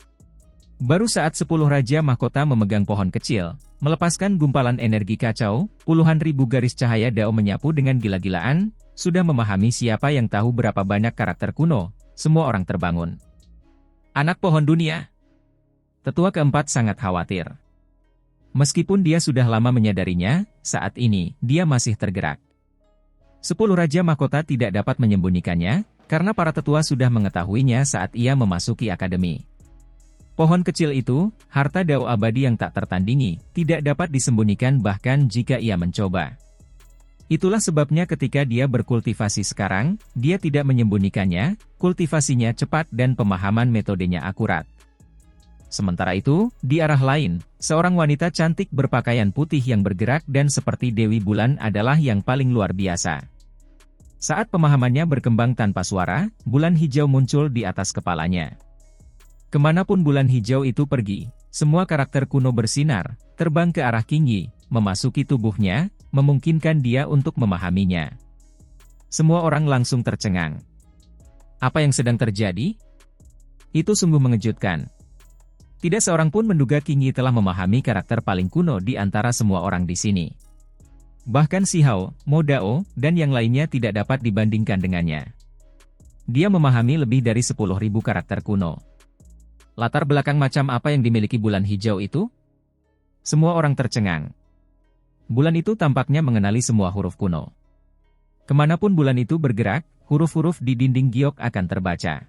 Baru saat 10 Raja Mahkota memegang pohon kecil, melepaskan gumpalan energi kacau, puluhan ribu garis cahaya Dao menyapu dengan gila-gilaan, sudah memahami siapa yang tahu berapa banyak karakter kuno, semua orang terbangun. Anak pohon dunia. Tetua keempat sangat khawatir. Meskipun dia sudah lama menyadarinya, saat ini, dia masih tergerak. 10 Raja Mahkota tidak dapat menyembunyikannya, karena para tetua sudah mengetahuinya saat ia memasuki akademi. Pohon kecil itu, harta Dao abadi yang tak tertandingi, tidak dapat disembunyikan bahkan jika ia mencoba. Itulah sebabnya ketika dia berkultivasi sekarang, dia tidak menyembunyikannya, kultivasinya cepat dan pemahaman metodenya akurat. Sementara itu, di arah lain, seorang wanita cantik berpakaian putih yang bergerak dan seperti Dewi Bulan adalah yang paling luar biasa. Saat pemahamannya berkembang tanpa suara, bulan hijau muncul di atas kepalanya. Kemanapun bulan hijau itu pergi, semua karakter kuno bersinar, terbang ke arah Qingyi, memasuki tubuhnya, memungkinkan dia untuk memahaminya. Semua orang langsung tercengang. Apa yang sedang terjadi? Itu sungguh mengejutkan. Tidak seorang pun menduga Qingyi telah memahami karakter paling kuno di antara semua orang di sini. Bahkan Xiao, Mo Dao, dan yang lainnya tidak dapat dibandingkan dengannya. Dia memahami lebih dari 10.000 karakter kuno. Latar belakang macam apa yang dimiliki bulan hijau itu? Semua orang tercengang. Bulan itu tampaknya mengenali semua huruf kuno. Kemanapun bulan itu bergerak, huruf-huruf di dinding giok akan terbaca.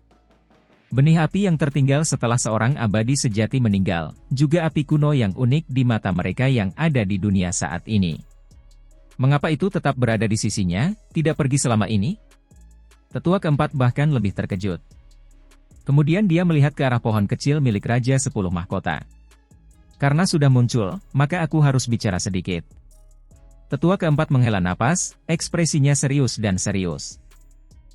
Benih api yang tertinggal setelah seorang abadi sejati meninggal, juga api kuno yang unik di mata mereka yang ada di dunia saat ini. Mengapa itu tetap berada di sisinya, tidak pergi selama ini? Tetua keempat bahkan lebih terkejut. Kemudian dia melihat ke arah pohon kecil milik Raja 10 Mahkota. Karena sudah muncul, maka aku harus bicara sedikit. Tetua keempat menghela napas, ekspresinya serius dan serius.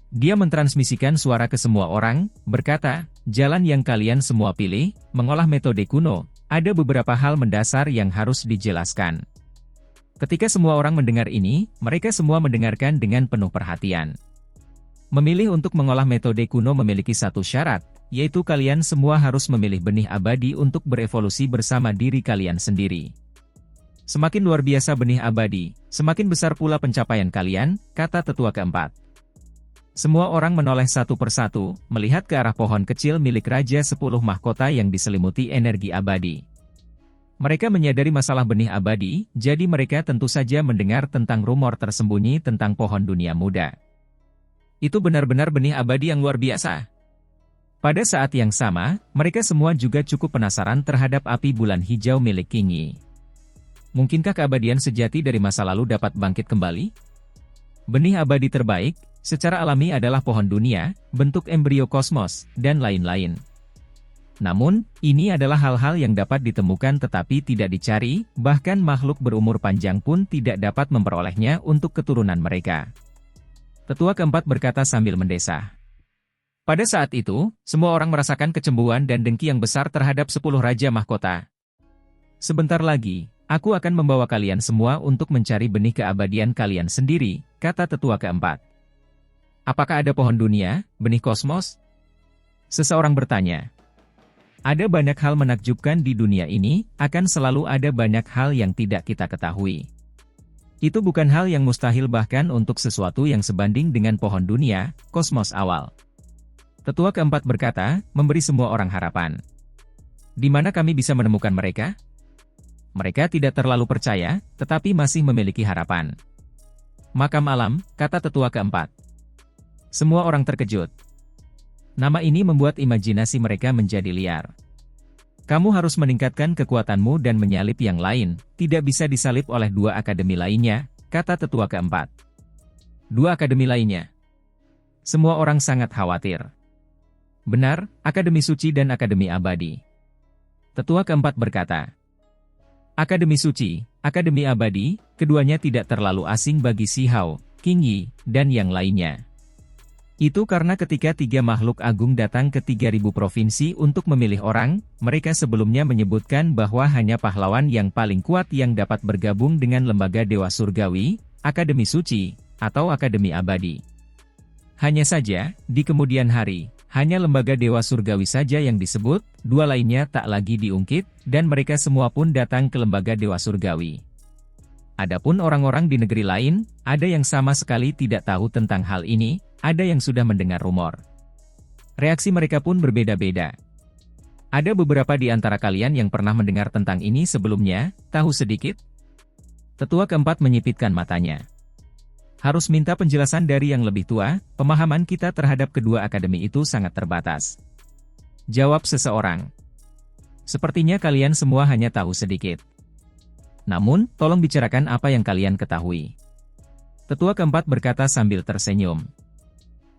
Dia mentransmisikan suara ke semua orang, berkata, jalan yang kalian semua pilih, mengolah metode kuno, ada beberapa hal mendasar yang harus dijelaskan. Ketika semua orang mendengar ini, mereka semua mendengarkan dengan penuh perhatian. Memilih untuk mengolah metode kuno memiliki satu syarat, yaitu kalian semua harus memilih benih abadi untuk berevolusi bersama diri kalian sendiri. Semakin luar biasa benih abadi, semakin besar pula pencapaian kalian, kata tetua keempat. Semua orang menoleh satu persatu, melihat ke arah pohon kecil milik Raja 10 Mahkota yang diselimuti energi abadi. Mereka menyadari masalah benih abadi, jadi mereka tentu saja mendengar tentang rumor tersembunyi tentang pohon dunia muda. Itu benar-benar benih abadi yang luar biasa. Pada saat yang sama, mereka semua juga cukup penasaran terhadap api bulan hijau milik Kingi. Mungkinkah keabadian sejati dari masa lalu dapat bangkit kembali? Benih abadi terbaik, secara alami adalah pohon dunia, bentuk embrio kosmos, dan lain-lain. Namun, ini adalah hal-hal yang dapat ditemukan tetapi tidak dicari, bahkan makhluk berumur panjang pun tidak dapat memperolehnya untuk keturunan mereka. Tetua keempat berkata sambil mendesah. Pada saat itu, semua orang merasakan kecemburuan dan dengki yang besar terhadap 10 Raja Mahkota. Sebentar lagi, aku akan membawa kalian semua untuk mencari benih keabadian kalian sendiri, kata tetua keempat. Apakah ada pohon dunia, benih kosmos? Seseorang bertanya. Ada banyak hal menakjubkan di dunia ini, akan selalu ada banyak hal yang tidak kita ketahui. Itu bukan hal yang mustahil bahkan untuk sesuatu yang sebanding dengan pohon dunia, kosmos awal. Tetua keempat berkata, memberi semua orang harapan. Di mana kami bisa menemukan mereka? Mereka tidak terlalu percaya, tetapi masih memiliki harapan. Makam alam, kata tetua keempat. Semua orang terkejut. Nama ini membuat imajinasi mereka menjadi liar. Kamu harus meningkatkan kekuatanmu dan menyalip yang lain, tidak bisa disalip oleh 2 akademi lainnya, kata tetua keempat. 2 akademi lainnya. Semua orang sangat khawatir. Benar, Akademi Suci dan Akademi Abadi. Tetua keempat berkata. Akademi Suci, Akademi Abadi, keduanya tidak terlalu asing bagi Si Hao, King Yi, dan yang lainnya. Itu karena ketika 3 makhluk agung datang ke 3.000 provinsi untuk memilih orang, mereka sebelumnya menyebutkan bahwa hanya pahlawan yang paling kuat yang dapat bergabung dengan lembaga Dewa Surgawi, Akademi Suci, atau Akademi Abadi. Hanya saja, di kemudian hari, hanya lembaga Dewa Surgawi saja yang disebut, 2 lainnya tak lagi diungkit, dan mereka semua pun datang ke lembaga Dewa Surgawi. Adapun orang-orang di negeri lain, ada yang sama sekali tidak tahu tentang hal ini, ada yang sudah mendengar rumor. Reaksi mereka pun berbeda-beda. Ada beberapa di antara kalian yang pernah mendengar tentang ini sebelumnya, tahu sedikit? Tetua keempat menyipitkan matanya. Harus minta penjelasan dari yang lebih tua, pemahaman kita terhadap kedua akademi itu sangat terbatas. Jawab seseorang. Sepertinya kalian semua hanya tahu sedikit. Namun, tolong bicarakan apa yang kalian ketahui. Tetua keempat berkata sambil tersenyum.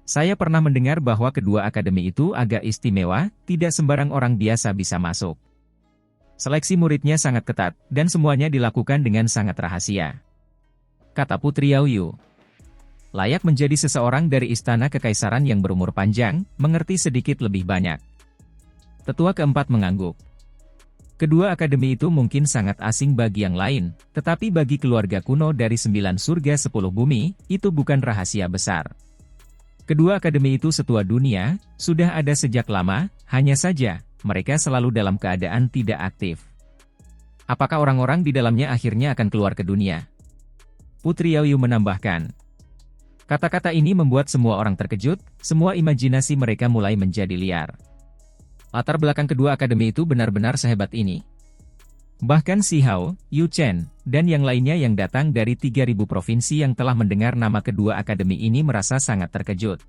Saya pernah mendengar bahwa kedua akademi itu agak istimewa, tidak sembarang orang biasa bisa masuk. Seleksi muridnya sangat ketat, dan semuanya dilakukan dengan sangat rahasia. Kata Putri Yao Yu. Layak menjadi seseorang dari istana kekaisaran yang berumur panjang, mengerti sedikit lebih banyak. Tetua keempat mengangguk. Kedua akademi itu mungkin sangat asing bagi yang lain, tetapi bagi keluarga kuno dari 9 surga 10 bumi, itu bukan rahasia besar. Kedua akademi itu setua dunia, sudah ada sejak lama, hanya saja, mereka selalu dalam keadaan tidak aktif. Apakah orang-orang di dalamnya akhirnya akan keluar ke dunia? Putri Yao Yu menambahkan. Kata-kata ini membuat semua orang terkejut, semua imajinasi mereka mulai menjadi liar. Latar belakang kedua akademi itu benar-benar sehebat ini. Bahkan Si Hao, Yu Chen, dan yang lainnya yang datang dari 3.000 provinsi yang telah mendengar nama kedua akademi ini merasa sangat terkejut.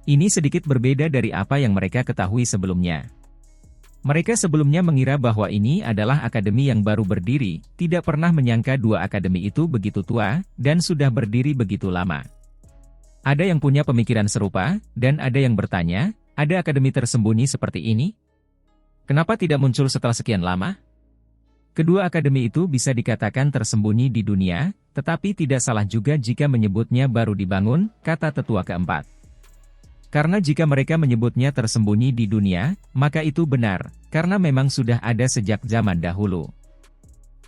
Ini sedikit berbeda dari apa yang mereka ketahui sebelumnya. Mereka sebelumnya mengira bahwa ini adalah akademi yang baru berdiri, tidak pernah menyangka dua akademi itu begitu tua, dan sudah berdiri begitu lama. Ada yang punya pemikiran serupa, dan ada yang bertanya, ada akademi tersembunyi seperti ini? Kenapa tidak muncul setelah sekian lama? Kedua akademi itu bisa dikatakan tersembunyi di dunia, tetapi tidak salah juga jika menyebutnya baru dibangun, kata tetua keempat. Karena jika mereka menyebutnya tersembunyi di dunia, maka itu benar, karena memang sudah ada sejak zaman dahulu.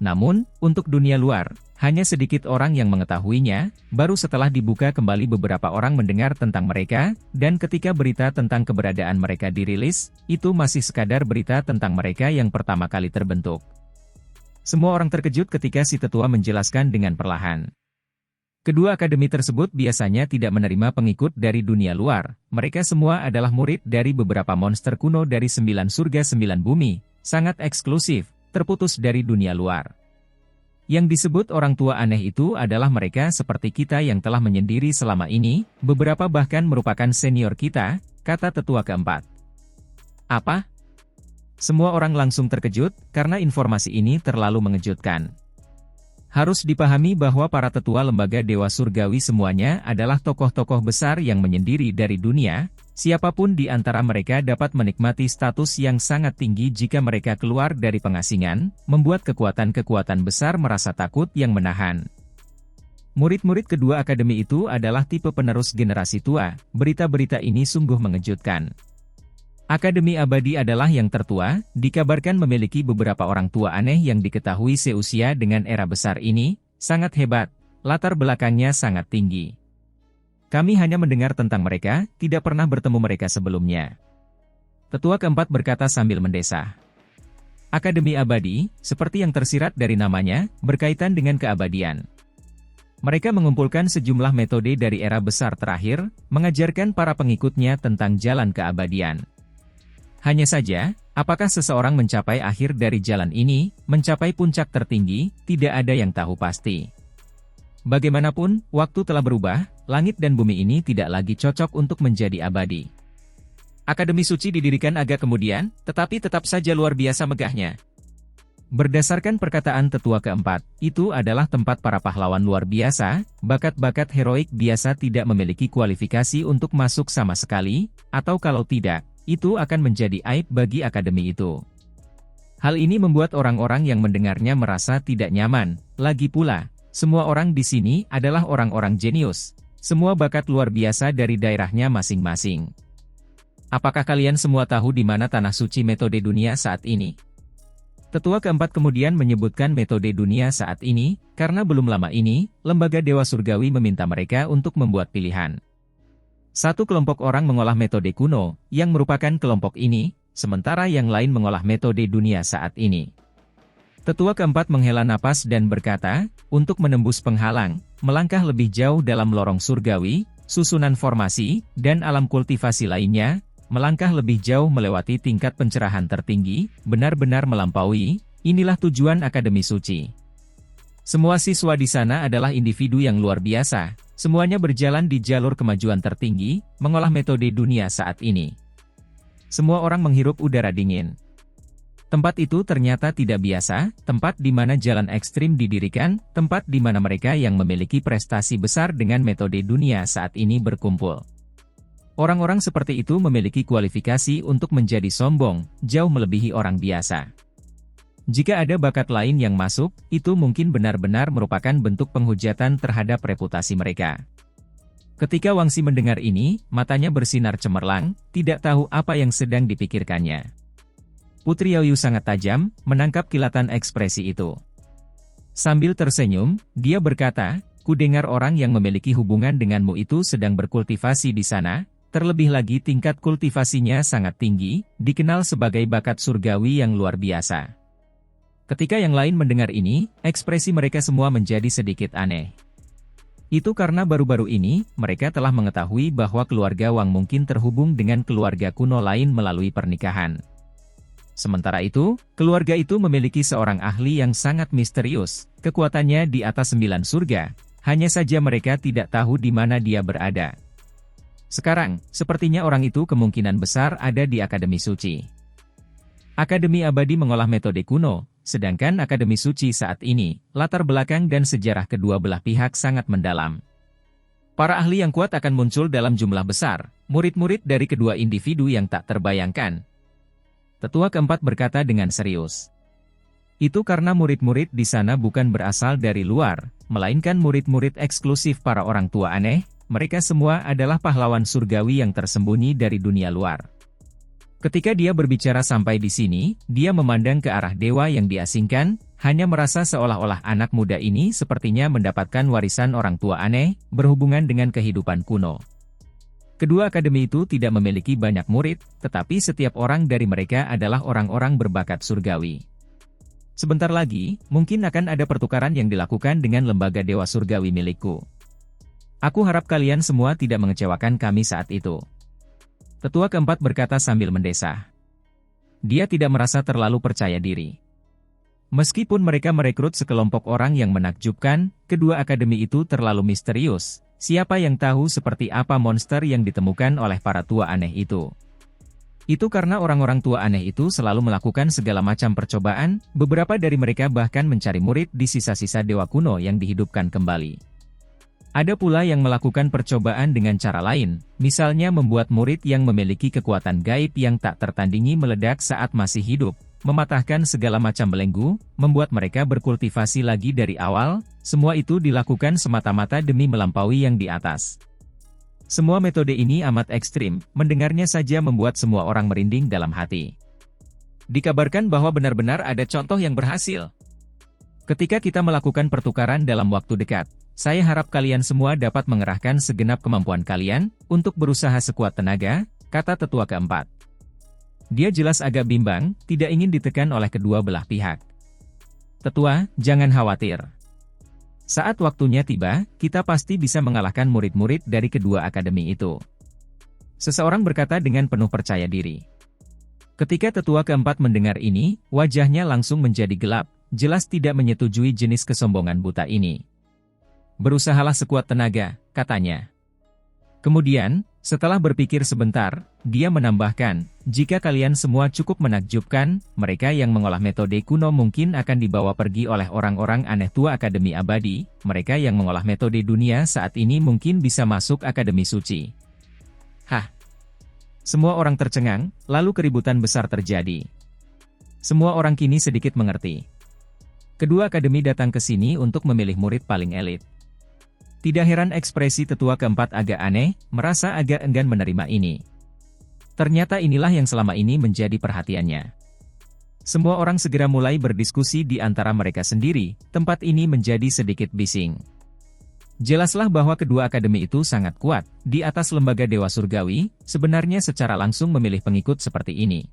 Namun, untuk dunia luar, hanya sedikit orang yang mengetahuinya, baru setelah dibuka kembali beberapa orang mendengar tentang mereka, dan ketika berita tentang keberadaan mereka dirilis, itu masih sekadar berita tentang mereka yang pertama kali terbentuk. Semua orang terkejut ketika si tetua menjelaskan dengan perlahan. Kedua akademi tersebut biasanya tidak menerima pengikut dari dunia luar, mereka semua adalah murid dari beberapa monster kuno dari 9 surga 9 bumi, sangat eksklusif, terputus dari dunia luar. Yang disebut orang tua aneh itu adalah mereka seperti kita yang telah menyendiri selama ini, beberapa bahkan merupakan senior kita, kata tetua keempat. Apa? Semua orang langsung terkejut, karena informasi ini terlalu mengejutkan. Harus dipahami bahwa para tetua lembaga Dewa Surgawi semuanya adalah tokoh-tokoh besar yang menyendiri dari dunia, siapapun di antara mereka dapat menikmati status yang sangat tinggi jika mereka keluar dari pengasingan, membuat kekuatan-kekuatan besar merasa takut yang menahan. Murid-murid kedua akademi itu adalah tipe penerus generasi tua, berita-berita ini sungguh mengejutkan. Akademi Abadi adalah yang tertua, dikabarkan memiliki beberapa orang tua aneh yang diketahui seusia dengan era besar ini, sangat hebat, latar belakangnya sangat tinggi. Kami hanya mendengar tentang mereka, tidak pernah bertemu mereka sebelumnya. Tetua keempat berkata sambil mendesah. Akademi Abadi, seperti yang tersirat dari namanya, berkaitan dengan keabadian. Mereka mengumpulkan sejumlah metode dari era besar terakhir, mengajarkan para pengikutnya tentang jalan keabadian. Hanya saja, apakah seseorang mencapai akhir dari jalan ini, mencapai puncak tertinggi, tidak ada yang tahu pasti. Bagaimanapun, waktu telah berubah, langit dan bumi ini tidak lagi cocok untuk menjadi abadi. Akademi Suci didirikan agak kemudian, tetapi tetap saja luar biasa megahnya. Berdasarkan perkataan tetua keempat, itu adalah tempat para pahlawan luar biasa, bakat-bakat heroik biasa tidak memiliki kualifikasi untuk masuk sama sekali, atau kalau tidak, itu akan menjadi aib bagi akademi itu. Hal ini membuat orang-orang yang mendengarnya merasa tidak nyaman. Lagi pula, semua orang di sini adalah orang-orang jenius. Semua bakat luar biasa dari daerahnya masing-masing. Apakah kalian semua tahu di mana tanah suci metode dunia saat ini? Tetua keempat kemudian menyebutkan metode dunia saat ini, karena belum lama ini, lembaga Dewa Surgawi meminta mereka untuk membuat pilihan. Satu kelompok orang mengolah metode kuno, yang merupakan kelompok ini, sementara yang lain mengolah metode dunia saat ini. Tetua keempat menghela napas dan berkata, untuk menembus penghalang, melangkah lebih jauh dalam lorong surgawi, susunan formasi, dan alam kultivasi lainnya, melangkah lebih jauh melewati tingkat pencerahan tertinggi, benar-benar melampaui, inilah tujuan Akademi Suci. Semua siswa di sana adalah individu yang luar biasa. Semuanya berjalan di jalur kemajuan tertinggi, mengolah metode dunia saat ini. Semua orang menghirup udara dingin. Tempat itu ternyata tidak biasa, tempat di mana jalan ekstrim didirikan, tempat di mana mereka yang memiliki prestasi besar dengan metode dunia saat ini berkumpul. Orang-orang seperti itu memiliki kualifikasi untuk menjadi sombong, jauh melebihi orang biasa. Jika ada bakat lain yang masuk, itu mungkin benar-benar merupakan bentuk penghujatan terhadap reputasi mereka. Ketika Wangxi mendengar ini, matanya bersinar cemerlang, tidak tahu apa yang sedang dipikirkannya. Putri Yaoyu sangat tajam, menangkap kilatan ekspresi itu. Sambil tersenyum, dia berkata, "Ku dengar orang yang memiliki hubungan denganmu itu sedang berkultivasi di sana, terlebih lagi tingkat kultivasinya sangat tinggi, dikenal sebagai bakat surgawi yang luar biasa." Ketika yang lain mendengar ini, ekspresi mereka semua menjadi sedikit aneh. Itu karena baru-baru ini, mereka telah mengetahui bahwa keluarga Wang mungkin terhubung dengan keluarga kuno lain melalui pernikahan. Sementara itu, keluarga itu memiliki seorang ahli yang sangat misterius, kekuatannya di atas 9 surga, hanya saja mereka tidak tahu di mana dia berada. Sekarang, sepertinya orang itu kemungkinan besar ada di Akademi Suci. Akademi Abadi mengolah metode kuno, sedangkan Akademi Suci saat ini, latar belakang dan sejarah kedua belah pihak sangat mendalam. Para ahli yang kuat akan muncul dalam jumlah besar, murid-murid dari kedua individu yang tak terbayangkan. Tetua keempat berkata dengan serius. Itu karena murid-murid di sana bukan berasal dari luar, melainkan murid-murid eksklusif para orang tua aneh, mereka semua adalah pahlawan surgawi yang tersembunyi dari dunia luar. Ketika dia berbicara sampai di sini, dia memandang ke arah dewa yang diasingkan, hanya merasa seolah-olah anak muda ini sepertinya mendapatkan warisan orang tua aneh, berhubungan dengan kehidupan kuno. Kedua akademi itu tidak memiliki banyak murid, tetapi setiap orang dari mereka adalah orang-orang berbakat surgawi. Sebentar lagi, mungkin akan ada pertukaran yang dilakukan dengan lembaga dewa surgawi milikku. Aku harap kalian semua tidak mengecewakan kami saat itu. Tetua keempat berkata sambil mendesah. Dia tidak merasa terlalu percaya diri. Meskipun mereka merekrut sekelompok orang yang menakjubkan, kedua akademi itu terlalu misterius. Siapa yang tahu seperti apa monster yang ditemukan oleh para tua aneh itu? Itu karena orang-orang tua aneh itu selalu melakukan segala macam percobaan, beberapa dari mereka bahkan mencari murid di sisa-sisa dewa kuno yang dihidupkan kembali. Ada pula yang melakukan percobaan dengan cara lain, misalnya membuat murid yang memiliki kekuatan gaib yang tak tertandingi meledak saat masih hidup, mematahkan segala macam belenggu, membuat mereka berkultivasi lagi dari awal, semua itu dilakukan semata-mata demi melampaui yang di atas. Semua metode ini amat ekstrim, mendengarnya saja membuat semua orang merinding dalam hati. Dikabarkan bahwa benar-benar ada contoh yang berhasil. Ketika kita melakukan pertukaran dalam waktu dekat, saya harap kalian semua dapat mengerahkan segenap kemampuan kalian, untuk berusaha sekuat tenaga, kata tetua keempat. Dia jelas agak bimbang, tidak ingin ditekan oleh kedua belah pihak. Tetua, jangan khawatir. Saat waktunya tiba, kita pasti bisa mengalahkan murid-murid dari kedua akademi itu. Seseorang berkata dengan penuh percaya diri. Ketika tetua keempat mendengar ini, wajahnya langsung menjadi gelap, jelas tidak menyetujui jenis kesombongan buta ini. Berusahalah sekuat tenaga, katanya. Kemudian, setelah berpikir sebentar, dia menambahkan, jika kalian semua cukup menakjubkan, mereka yang mengolah metode kuno mungkin akan dibawa pergi oleh orang-orang aneh tua Akademi Abadi, mereka yang mengolah metode dunia saat ini mungkin bisa masuk Akademi Suci. Hah! Semua orang tercengang, lalu keributan besar terjadi. Semua orang kini sedikit mengerti. Kedua akademi datang ke sini untuk memilih murid paling elit. Tidak heran ekspresi tetua keempat agak aneh, merasa agak enggan menerima ini. Ternyata inilah yang selama ini menjadi perhatiannya. Semua orang segera mulai berdiskusi di antara mereka sendiri, tempat ini menjadi sedikit bising. Jelaslah bahwa kedua akademi itu sangat kuat, di atas lembaga dewa surgawi, sebenarnya secara langsung memilih pengikut seperti ini.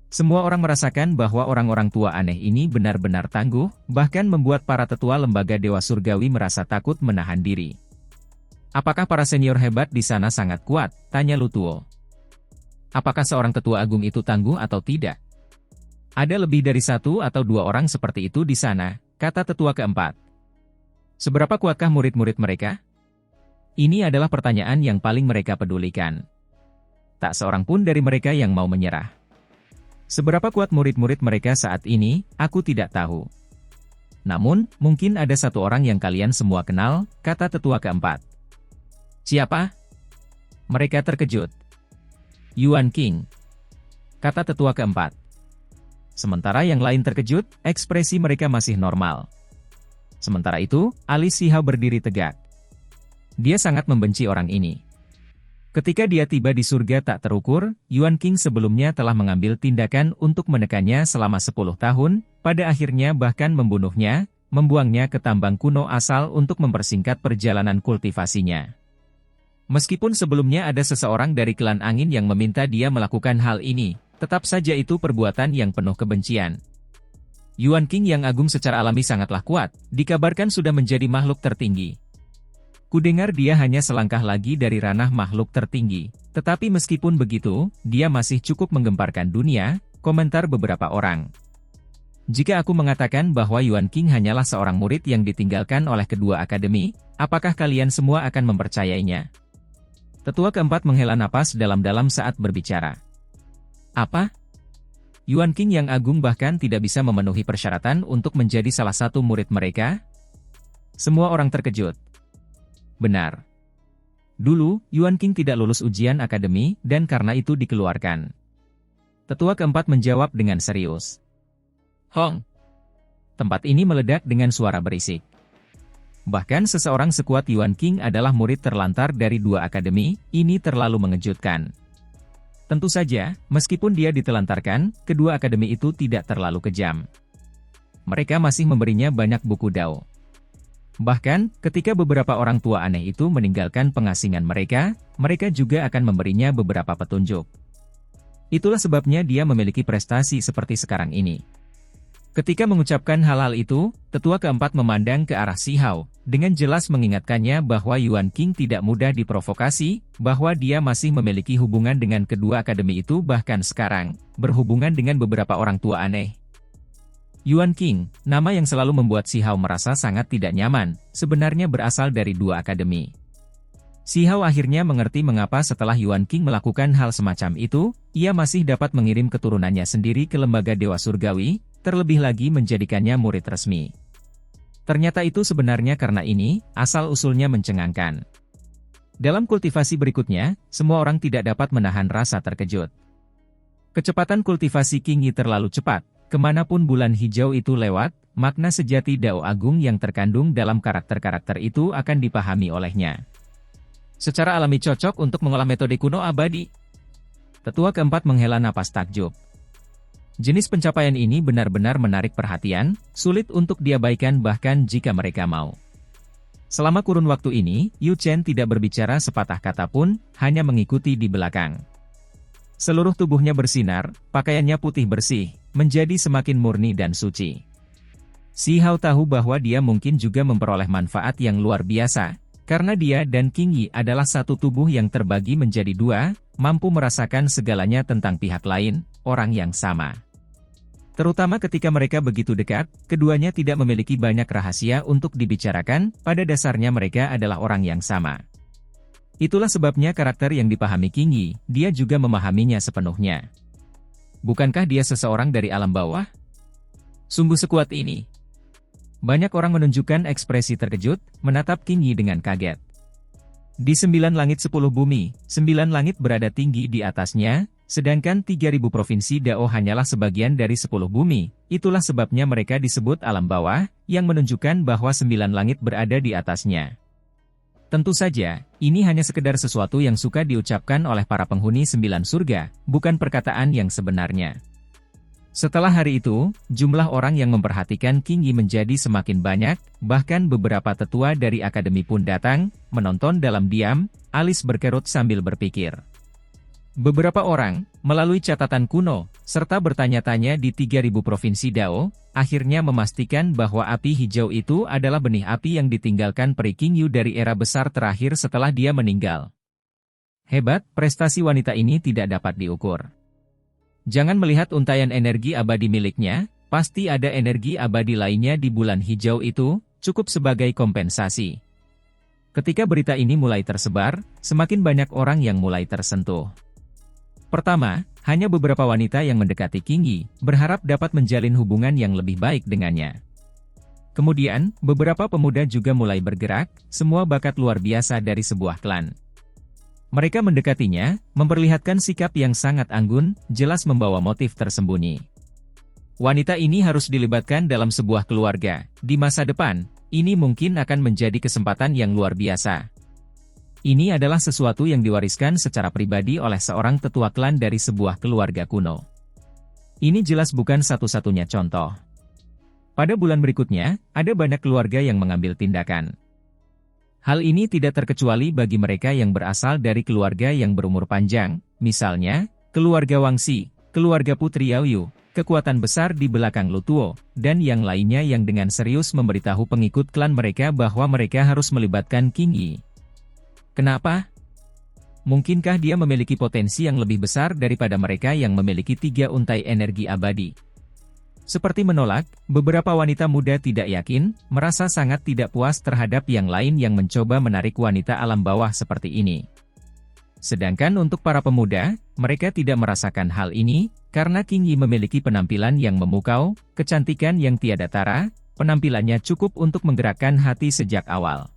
Semua orang merasakan bahwa orang-orang tua aneh ini benar-benar tangguh, bahkan membuat para tetua lembaga dewa surgawi merasa takut menahan diri. Apakah para senior hebat di sana sangat kuat? Tanya Lutuo. Apakah seorang tetua agung itu tangguh atau tidak? Ada lebih dari 1 atau 2 orang seperti itu di sana, kata tetua keempat. Seberapa kuatkah murid-murid mereka? Ini adalah pertanyaan yang paling mereka pedulikan. Tak seorang pun dari mereka yang mau menyerah. Seberapa kuat murid-murid mereka saat ini, aku tidak tahu. Namun, mungkin ada 1 orang yang kalian semua kenal, kata tetua keempat. Siapa? Mereka terkejut. Yuan King, kata tetua keempat. Sementara yang lain terkejut, ekspresi mereka masih normal. Sementara itu, alis Si Hao berdiri tegak. Dia sangat membenci orang ini. Ketika dia tiba di surga tak terukur, Yuan King sebelumnya telah mengambil tindakan untuk menekannya selama 10 tahun, pada akhirnya bahkan membunuhnya, membuangnya ke tambang kuno asal untuk mempersingkat perjalanan kultivasinya. Meskipun sebelumnya ada seseorang dari klan angin yang meminta dia melakukan hal ini, tetap saja itu perbuatan yang penuh kebencian. Yuan King yang agung secara alami sangatlah kuat, dikabarkan sudah menjadi makhluk tertinggi. Kudengar dia hanya selangkah lagi dari ranah makhluk tertinggi, tetapi meskipun begitu, dia masih cukup menggemparkan dunia, komentar beberapa orang. Jika aku mengatakan bahwa Yuan King hanyalah seorang murid yang ditinggalkan oleh kedua akademi, apakah kalian semua akan mempercayainya? Tetua keempat menghela napas dalam-dalam saat berbicara. Apa? Yuan King yang agung bahkan tidak bisa memenuhi persyaratan untuk menjadi salah satu murid mereka? Semua orang terkejut. Benar. Dulu, Yuan King tidak lulus ujian akademi, dan karena itu dikeluarkan. Tetua keempat menjawab dengan serius. Hong! Tempat ini meledak dengan suara berisik. Bahkan seseorang sekuat Yuan King adalah murid terlantar dari dua akademi, ini terlalu mengejutkan. Tentu saja, meskipun dia ditelantarkan, kedua akademi itu tidak terlalu kejam. Mereka masih memberinya banyak buku Dao. Bahkan, ketika beberapa orang tua aneh itu meninggalkan pengasingan mereka, mereka juga akan memberinya beberapa petunjuk. Itulah sebabnya dia memiliki prestasi seperti sekarang ini. Ketika mengucapkan hal-hal itu, tetua keempat memandang ke arah Si Hao, dengan jelas mengingatkannya bahwa Yuan King tidak mudah diprovokasi, bahwa dia masih memiliki hubungan dengan kedua akademi itu bahkan sekarang, berhubungan dengan beberapa orang tua aneh. Yuan King, nama yang selalu membuat Si Hao merasa sangat tidak nyaman, sebenarnya berasal dari dua akademi. Si Hao akhirnya mengerti mengapa setelah Yuan King melakukan hal semacam itu, ia masih dapat mengirim keturunannya sendiri ke lembaga Dewa Surgawi, terlebih lagi menjadikannya murid resmi. Ternyata itu sebenarnya karena ini, asal-usulnya mencengangkan. Dalam kultivasi berikutnya, semua orang tidak dapat menahan rasa terkejut. Kecepatan kultivasi King Yi terlalu cepat, kemanapun bulan hijau itu lewat, makna sejati Dao Agung yang terkandung dalam karakter-karakter itu akan dipahami olehnya. Secara alami cocok untuk mengolah metode kuno abadi. Tetua keempat menghela napas takjub. Jenis pencapaian ini benar-benar menarik perhatian, sulit untuk diabaikan bahkan jika mereka mau. Selama kurun waktu ini, Yu Chen tidak berbicara sepatah kata pun, hanya mengikuti di belakang. Seluruh tubuhnya bersinar, pakaiannya putih bersih, menjadi semakin murni dan suci. Si Hao tahu bahwa dia mungkin juga memperoleh manfaat yang luar biasa, karena dia dan King Yi adalah satu tubuh yang terbagi menjadi dua, mampu merasakan segalanya tentang pihak lain, orang yang sama. Terutama ketika mereka begitu dekat, keduanya tidak memiliki banyak rahasia untuk dibicarakan, pada dasarnya mereka adalah orang yang sama. Itulah sebabnya karakter yang dipahami King Yi, dia juga memahaminya sepenuhnya. Bukankah dia seseorang dari alam bawah? Sungguh sekuat ini. Banyak orang menunjukkan ekspresi terkejut, menatap King Yi dengan kaget. Di 9 langit 10 bumi, 9 langit berada tinggi di atasnya, sedangkan 3.000 provinsi Dao hanyalah sebagian dari 10 bumi, itulah sebabnya mereka disebut alam bawah, yang menunjukkan bahwa 9 langit berada di atasnya. Tentu saja, ini hanya sekedar sesuatu yang suka diucapkan oleh para penghuni 9 surga, bukan perkataan yang sebenarnya. Setelah hari itu, jumlah orang yang memperhatikan King Yi menjadi semakin banyak, bahkan beberapa tetua dari akademi pun datang, menonton dalam diam, alis berkerut sambil berpikir. Beberapa orang, melalui catatan kuno, serta bertanya-tanya di 3.000 provinsi Dao, akhirnya memastikan bahwa api hijau itu adalah benih api yang ditinggalkan Peri King Yu dari era besar terakhir setelah dia meninggal. Hebat, prestasi wanita ini tidak dapat diukur. Jangan melihat untaian energi abadi miliknya, pasti ada energi abadi lainnya di bulan hijau itu, cukup sebagai kompensasi. Ketika berita ini mulai tersebar, semakin banyak orang yang mulai tersentuh. Pertama, hanya beberapa wanita yang mendekati King Yi, berharap dapat menjalin hubungan yang lebih baik dengannya. Kemudian, beberapa pemuda juga mulai bergerak, semua bakat luar biasa dari sebuah klan. Mereka mendekatinya, memperlihatkan sikap yang sangat anggun, jelas membawa motif tersembunyi. Wanita ini harus dilibatkan dalam sebuah keluarga, di masa depan, ini mungkin akan menjadi kesempatan yang luar biasa. Ini adalah sesuatu yang diwariskan secara pribadi oleh seorang tetua klan dari sebuah keluarga kuno. Ini jelas bukan satu-satunya contoh. Pada bulan berikutnya, ada banyak keluarga yang mengambil tindakan. Hal ini tidak terkecuali bagi mereka yang berasal dari keluarga yang berumur panjang, misalnya, keluarga Wangxi, keluarga Putri Yaoyu, kekuatan besar di belakang Lutuo, dan yang lainnya yang dengan serius memberitahu pengikut klan mereka bahwa mereka harus melibatkan King Yi. Kenapa? Mungkinkah dia memiliki potensi yang lebih besar daripada mereka yang memiliki 3 untai energi abadi? Seperti menolak, beberapa wanita muda tidak yakin, merasa sangat tidak puas terhadap yang lain yang mencoba menarik wanita alam bawah seperti ini. Sedangkan untuk para pemuda, mereka tidak merasakan hal ini, karena King Yi memiliki penampilan yang memukau, kecantikan yang tiada tara, penampilannya cukup untuk menggerakkan hati sejak awal.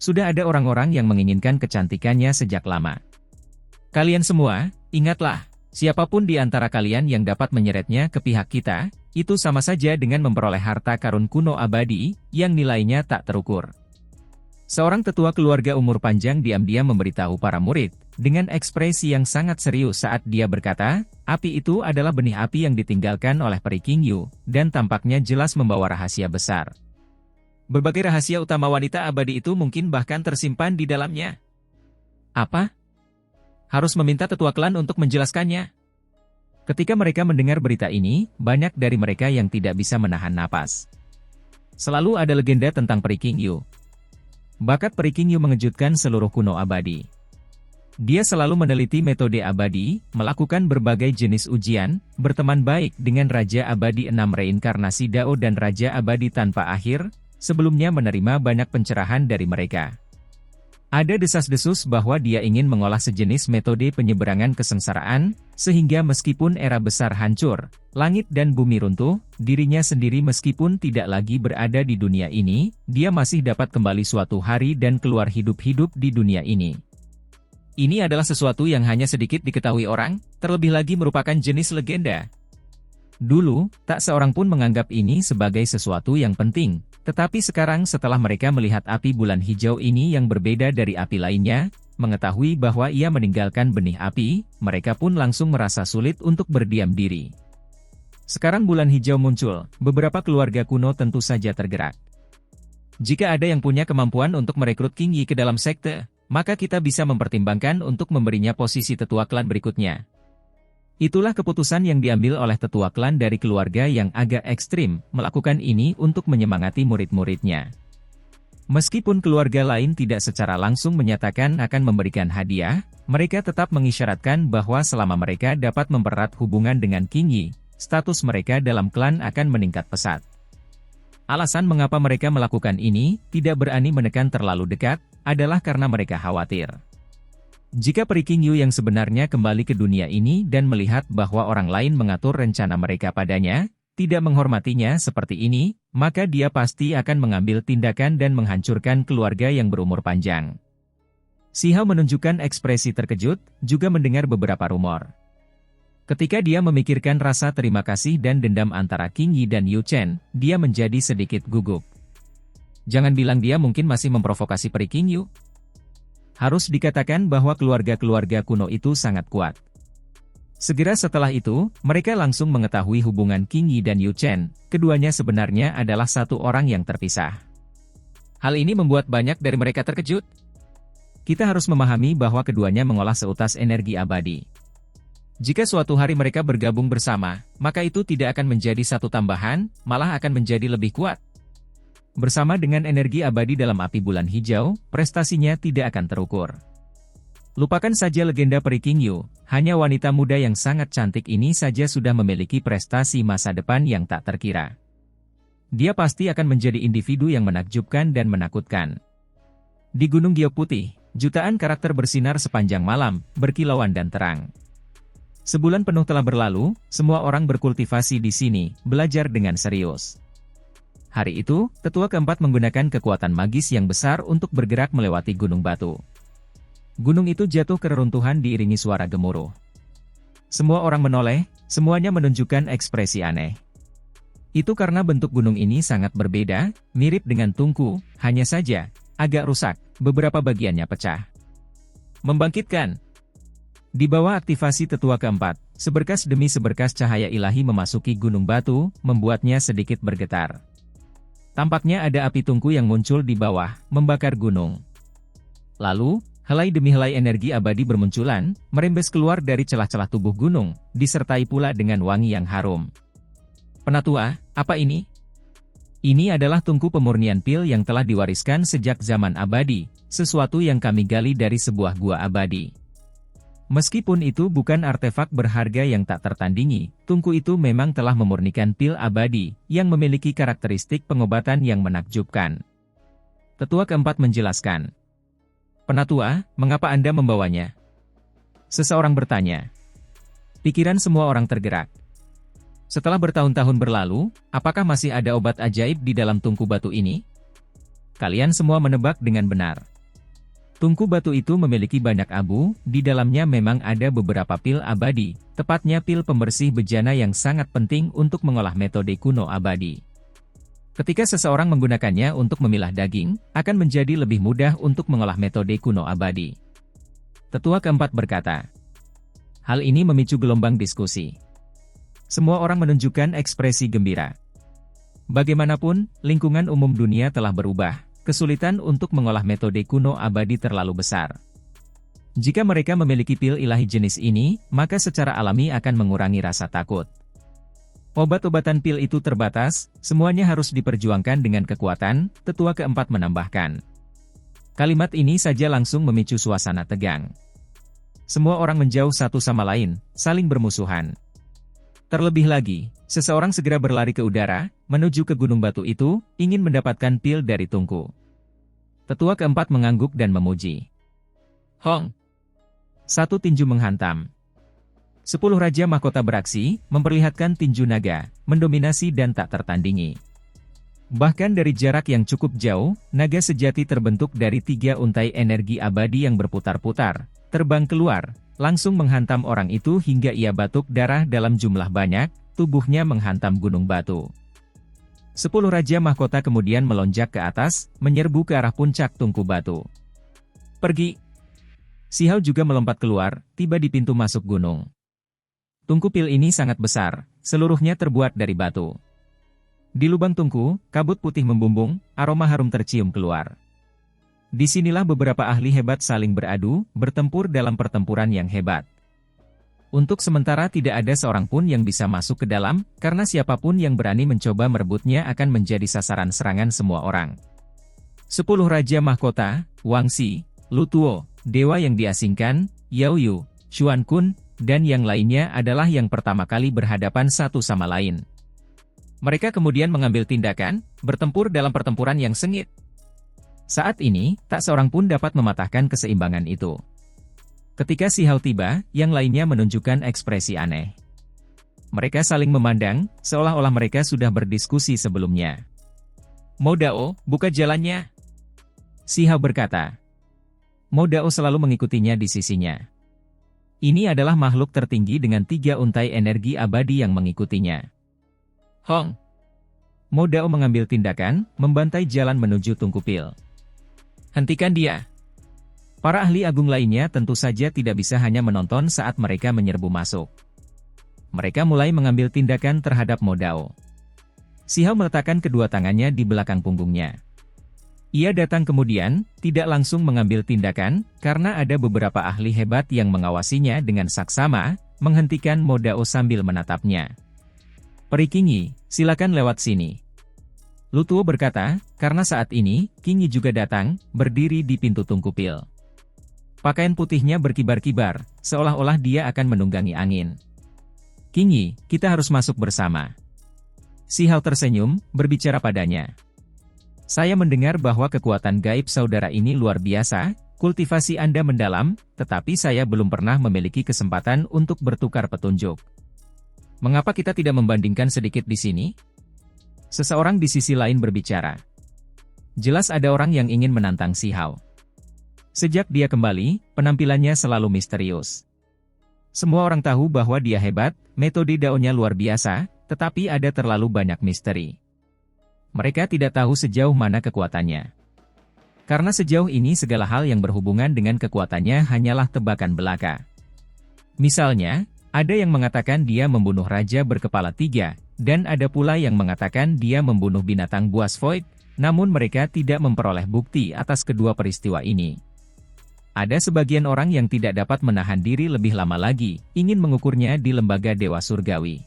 Sudah ada orang-orang yang menginginkan kecantikannya sejak lama. Kalian semua, ingatlah, siapapun di antara kalian yang dapat menyeretnya ke pihak kita, itu sama saja dengan memperoleh harta karun kuno abadi, yang nilainya tak terukur. Seorang tetua keluarga umur panjang diam-diam memberitahu para murid, dengan ekspresi yang sangat serius saat dia berkata, api itu adalah benih api yang ditinggalkan oleh peri King Yu, dan tampaknya jelas membawa rahasia besar. Berbagai rahasia utama wanita abadi itu mungkin bahkan tersimpan di dalamnya. Apa? Harus meminta tetua klan untuk menjelaskannya. Ketika mereka mendengar berita ini, banyak dari mereka yang tidak bisa menahan napas. Selalu ada legenda tentang peri King Yu. Bakat peri King Yu mengejutkan seluruh kuno abadi. Dia selalu meneliti metode abadi, melakukan berbagai jenis ujian, berteman baik dengan Raja Abadi 6 reinkarnasi Dao dan Raja Abadi tanpa akhir, sebelumnya menerima banyak pencerahan dari mereka. Ada desas-desus bahwa dia ingin mengolah sejenis metode penyeberangan kesengsaraan, sehingga meskipun era besar hancur, langit dan bumi runtuh, dirinya sendiri meskipun tidak lagi berada di dunia ini, dia masih dapat kembali suatu hari dan keluar hidup-hidup di dunia ini. Ini adalah sesuatu yang hanya sedikit diketahui orang, terlebih lagi merupakan jenis legenda. Dulu, tak seorang pun menganggap ini sebagai sesuatu yang penting, tetapi sekarang setelah mereka melihat api bulan hijau ini yang berbeda dari api lainnya, mengetahui bahwa ia meninggalkan benih api, mereka pun langsung merasa sulit untuk berdiam diri. Sekarang bulan hijau muncul, beberapa keluarga kuno tentu saja tergerak. Jika ada yang punya kemampuan untuk merekrut King Yi ke dalam sekte, maka kita bisa mempertimbangkan untuk memberinya posisi tetua klan berikutnya. Itulah keputusan yang diambil oleh tetua klan dari keluarga yang agak ekstrim, melakukan ini untuk menyemangati murid-muridnya. Meskipun keluarga lain tidak secara langsung menyatakan akan memberikan hadiah, mereka tetap mengisyaratkan bahwa selama mereka dapat mempererat hubungan dengan King Yi, status mereka dalam klan akan meningkat pesat. Alasan mengapa mereka melakukan ini, tidak berani menekan terlalu dekat, adalah karena mereka khawatir. Jika peri King Yu yang sebenarnya kembali ke dunia ini dan melihat bahwa orang lain mengatur rencana mereka padanya, tidak menghormatinya seperti ini, maka dia pasti akan mengambil tindakan dan menghancurkan keluarga yang berumur panjang. Si Hao menunjukkan ekspresi terkejut, juga mendengar beberapa rumor. Ketika dia memikirkan rasa terima kasih dan dendam antara King Yi dan Yu Chen, dia menjadi sedikit gugup. Jangan bilang dia mungkin masih memprovokasi peri King Yu. Harus dikatakan bahwa keluarga-keluarga kuno itu sangat kuat. Segera setelah itu, mereka langsung mengetahui hubungan King Yi dan Yu Chen, keduanya sebenarnya adalah satu orang yang terpisah. Hal ini membuat banyak dari mereka terkejut. Kita harus memahami bahwa keduanya mengolah seutas energi abadi. Jika suatu hari mereka bergabung bersama, maka itu tidak akan menjadi satu tambahan, malah akan menjadi lebih kuat. Bersama dengan energi abadi dalam api bulan hijau, prestasinya tidak akan terukur. Lupakan saja legenda peri King Yu, hanya wanita muda yang sangat cantik ini saja sudah memiliki prestasi masa depan yang tak terkira. Dia pasti akan menjadi individu yang menakjubkan dan menakutkan. Di Gunung Giok Putih, jutaan karakter bersinar sepanjang malam, berkilauan dan terang. Sebulan penuh telah berlalu, semua orang berkultivasi di sini, belajar dengan serius. Hari itu, tetua keempat menggunakan kekuatan magis yang besar untuk bergerak melewati gunung batu. Gunung itu jatuh ke reruntuhan diiringi suara gemuruh. Semua orang menoleh, semuanya menunjukkan ekspresi aneh. Itu karena bentuk gunung ini sangat berbeda, mirip dengan tungku, hanya saja, agak rusak, beberapa bagiannya pecah. Membangkitkan. Di bawah aktivasi tetua keempat, seberkas demi seberkas cahaya ilahi memasuki gunung batu, membuatnya sedikit bergetar. Tampaknya ada api tungku yang muncul di bawah, membakar gunung. Lalu, helai demi helai energi abadi bermunculan, merembes keluar dari celah-celah tubuh gunung, disertai pula dengan wangi yang harum. Penatua, apa ini? Ini adalah tungku pemurnian pil yang telah diwariskan sejak zaman abadi, sesuatu yang kami gali dari sebuah gua abadi. Meskipun itu bukan artefak berharga yang tak tertandingi, tungku itu memang telah memurnikan pil abadi, yang memiliki karakteristik pengobatan yang menakjubkan. Tetua keempat menjelaskan. Penatua, mengapa Anda membawanya? Seseorang bertanya. Pikiran semua orang tergerak. Setelah bertahun-tahun berlalu, apakah masih ada obat ajaib di dalam tungku batu ini? Kalian semua menebak dengan benar. Tungku batu itu memiliki banyak abu, di dalamnya memang ada beberapa pil abadi, tepatnya pil pembersih bejana yang sangat penting untuk mengolah metode kuno abadi. Ketika seseorang menggunakannya untuk memilah daging, akan menjadi lebih mudah untuk mengolah metode kuno abadi. Tetua keempat berkata. Hal ini memicu gelombang diskusi. Semua orang menunjukkan ekspresi gembira. Bagaimanapun, lingkungan umum dunia telah berubah. Kesulitan untuk mengolah metode kuno abadi terlalu besar. Jika mereka memiliki pil ilahi jenis ini, maka secara alami akan mengurangi rasa takut. Obat-obatan pil itu terbatas, semuanya harus diperjuangkan dengan kekuatan, tetua keempat menambahkan. Kalimat ini saja langsung memicu suasana tegang. Semua orang menjauh satu sama lain, saling bermusuhan. Terlebih lagi, seseorang segera berlari ke udara, menuju ke gunung batu itu, ingin mendapatkan pil dari tungku. Tetua keempat mengangguk dan memuji. Hong! Satu tinju menghantam. 10 Raja Mahkota beraksi, memperlihatkan tinju naga, mendominasi dan tak tertandingi. Bahkan dari jarak yang cukup jauh, naga sejati terbentuk dari 3 untai energi abadi yang berputar-putar, terbang keluar, langsung menghantam orang itu hingga ia batuk darah dalam jumlah banyak, tubuhnya menghantam gunung batu. 10 Raja Mahkota kemudian melonjak ke atas, menyerbu ke arah puncak tungku batu. Pergi! Si Hao juga melompat keluar, tiba di pintu masuk gunung. Tungku pil ini sangat besar, seluruhnya terbuat dari batu. Di lubang tungku, kabut putih membumbung, aroma harum tercium keluar. Disinilah beberapa ahli hebat saling beradu, bertempur dalam pertempuran yang hebat. Untuk sementara tidak ada seorang pun yang bisa masuk ke dalam, karena siapapun yang berani mencoba merebutnya akan menjadi sasaran serangan semua orang. 10 Raja Mahkota, Wang Xi, Lu Tuo, Dewa yang diasingkan, Yao Yu, Xuan Kun, dan yang lainnya adalah yang pertama kali berhadapan satu sama lain. Mereka kemudian mengambil tindakan, bertempur dalam pertempuran yang sengit. Saat ini, tak seorang pun dapat mematahkan keseimbangan itu. Ketika Si Hao tiba, yang lainnya menunjukkan ekspresi aneh. Mereka saling memandang, seolah-olah mereka sudah berdiskusi sebelumnya. Mo Dao, buka jalannya. Si Hao berkata. Mo Dao selalu mengikutinya di sisinya. Ini adalah makhluk tertinggi dengan 3 untai energi abadi yang mengikutinya. Hong! Mo Dao mengambil tindakan, membantai jalan menuju tungku pil. Hentikan dia. Para ahli agung lainnya tentu saja tidak bisa hanya menonton saat mereka menyerbu masuk. Mereka mulai mengambil tindakan terhadap Mo Dao. Si Hao meletakkan kedua tangannya di belakang punggungnya. Ia datang kemudian, tidak langsung mengambil tindakan, karena ada beberapa ahli hebat yang mengawasinya dengan saksama, menghentikan Mo Dao sambil menatapnya. Peri Qingyi, silakan lewat sini. Lu Tuo berkata, karena saat ini, Qingyi juga datang, berdiri di pintu tungku pil. Pakaian putihnya berkibar-kibar, seolah-olah dia akan menunggangi angin. Qingyi, kita harus masuk bersama. Si Hao tersenyum, berbicara padanya. Saya mendengar bahwa kekuatan gaib saudara ini luar biasa, kultivasi Anda mendalam, tetapi saya belum pernah memiliki kesempatan untuk bertukar petunjuk. Mengapa kita tidak membandingkan sedikit di sini? Seseorang di sisi lain berbicara. Jelas ada orang yang ingin menantang Si Hao. Sejak dia kembali, penampilannya selalu misterius. Semua orang tahu bahwa dia hebat, metode daonya luar biasa, tetapi ada terlalu banyak misteri. Mereka tidak tahu sejauh mana kekuatannya. Karena sejauh ini segala hal yang berhubungan dengan kekuatannya hanyalah tebakan belaka. Misalnya, ada yang mengatakan dia membunuh raja berkepala 3, dan ada pula yang mengatakan dia membunuh binatang buas void, namun mereka tidak memperoleh bukti atas kedua peristiwa ini. Ada sebagian orang yang tidak dapat menahan diri lebih lama lagi, ingin mengukurnya di lembaga Dewa Surgawi.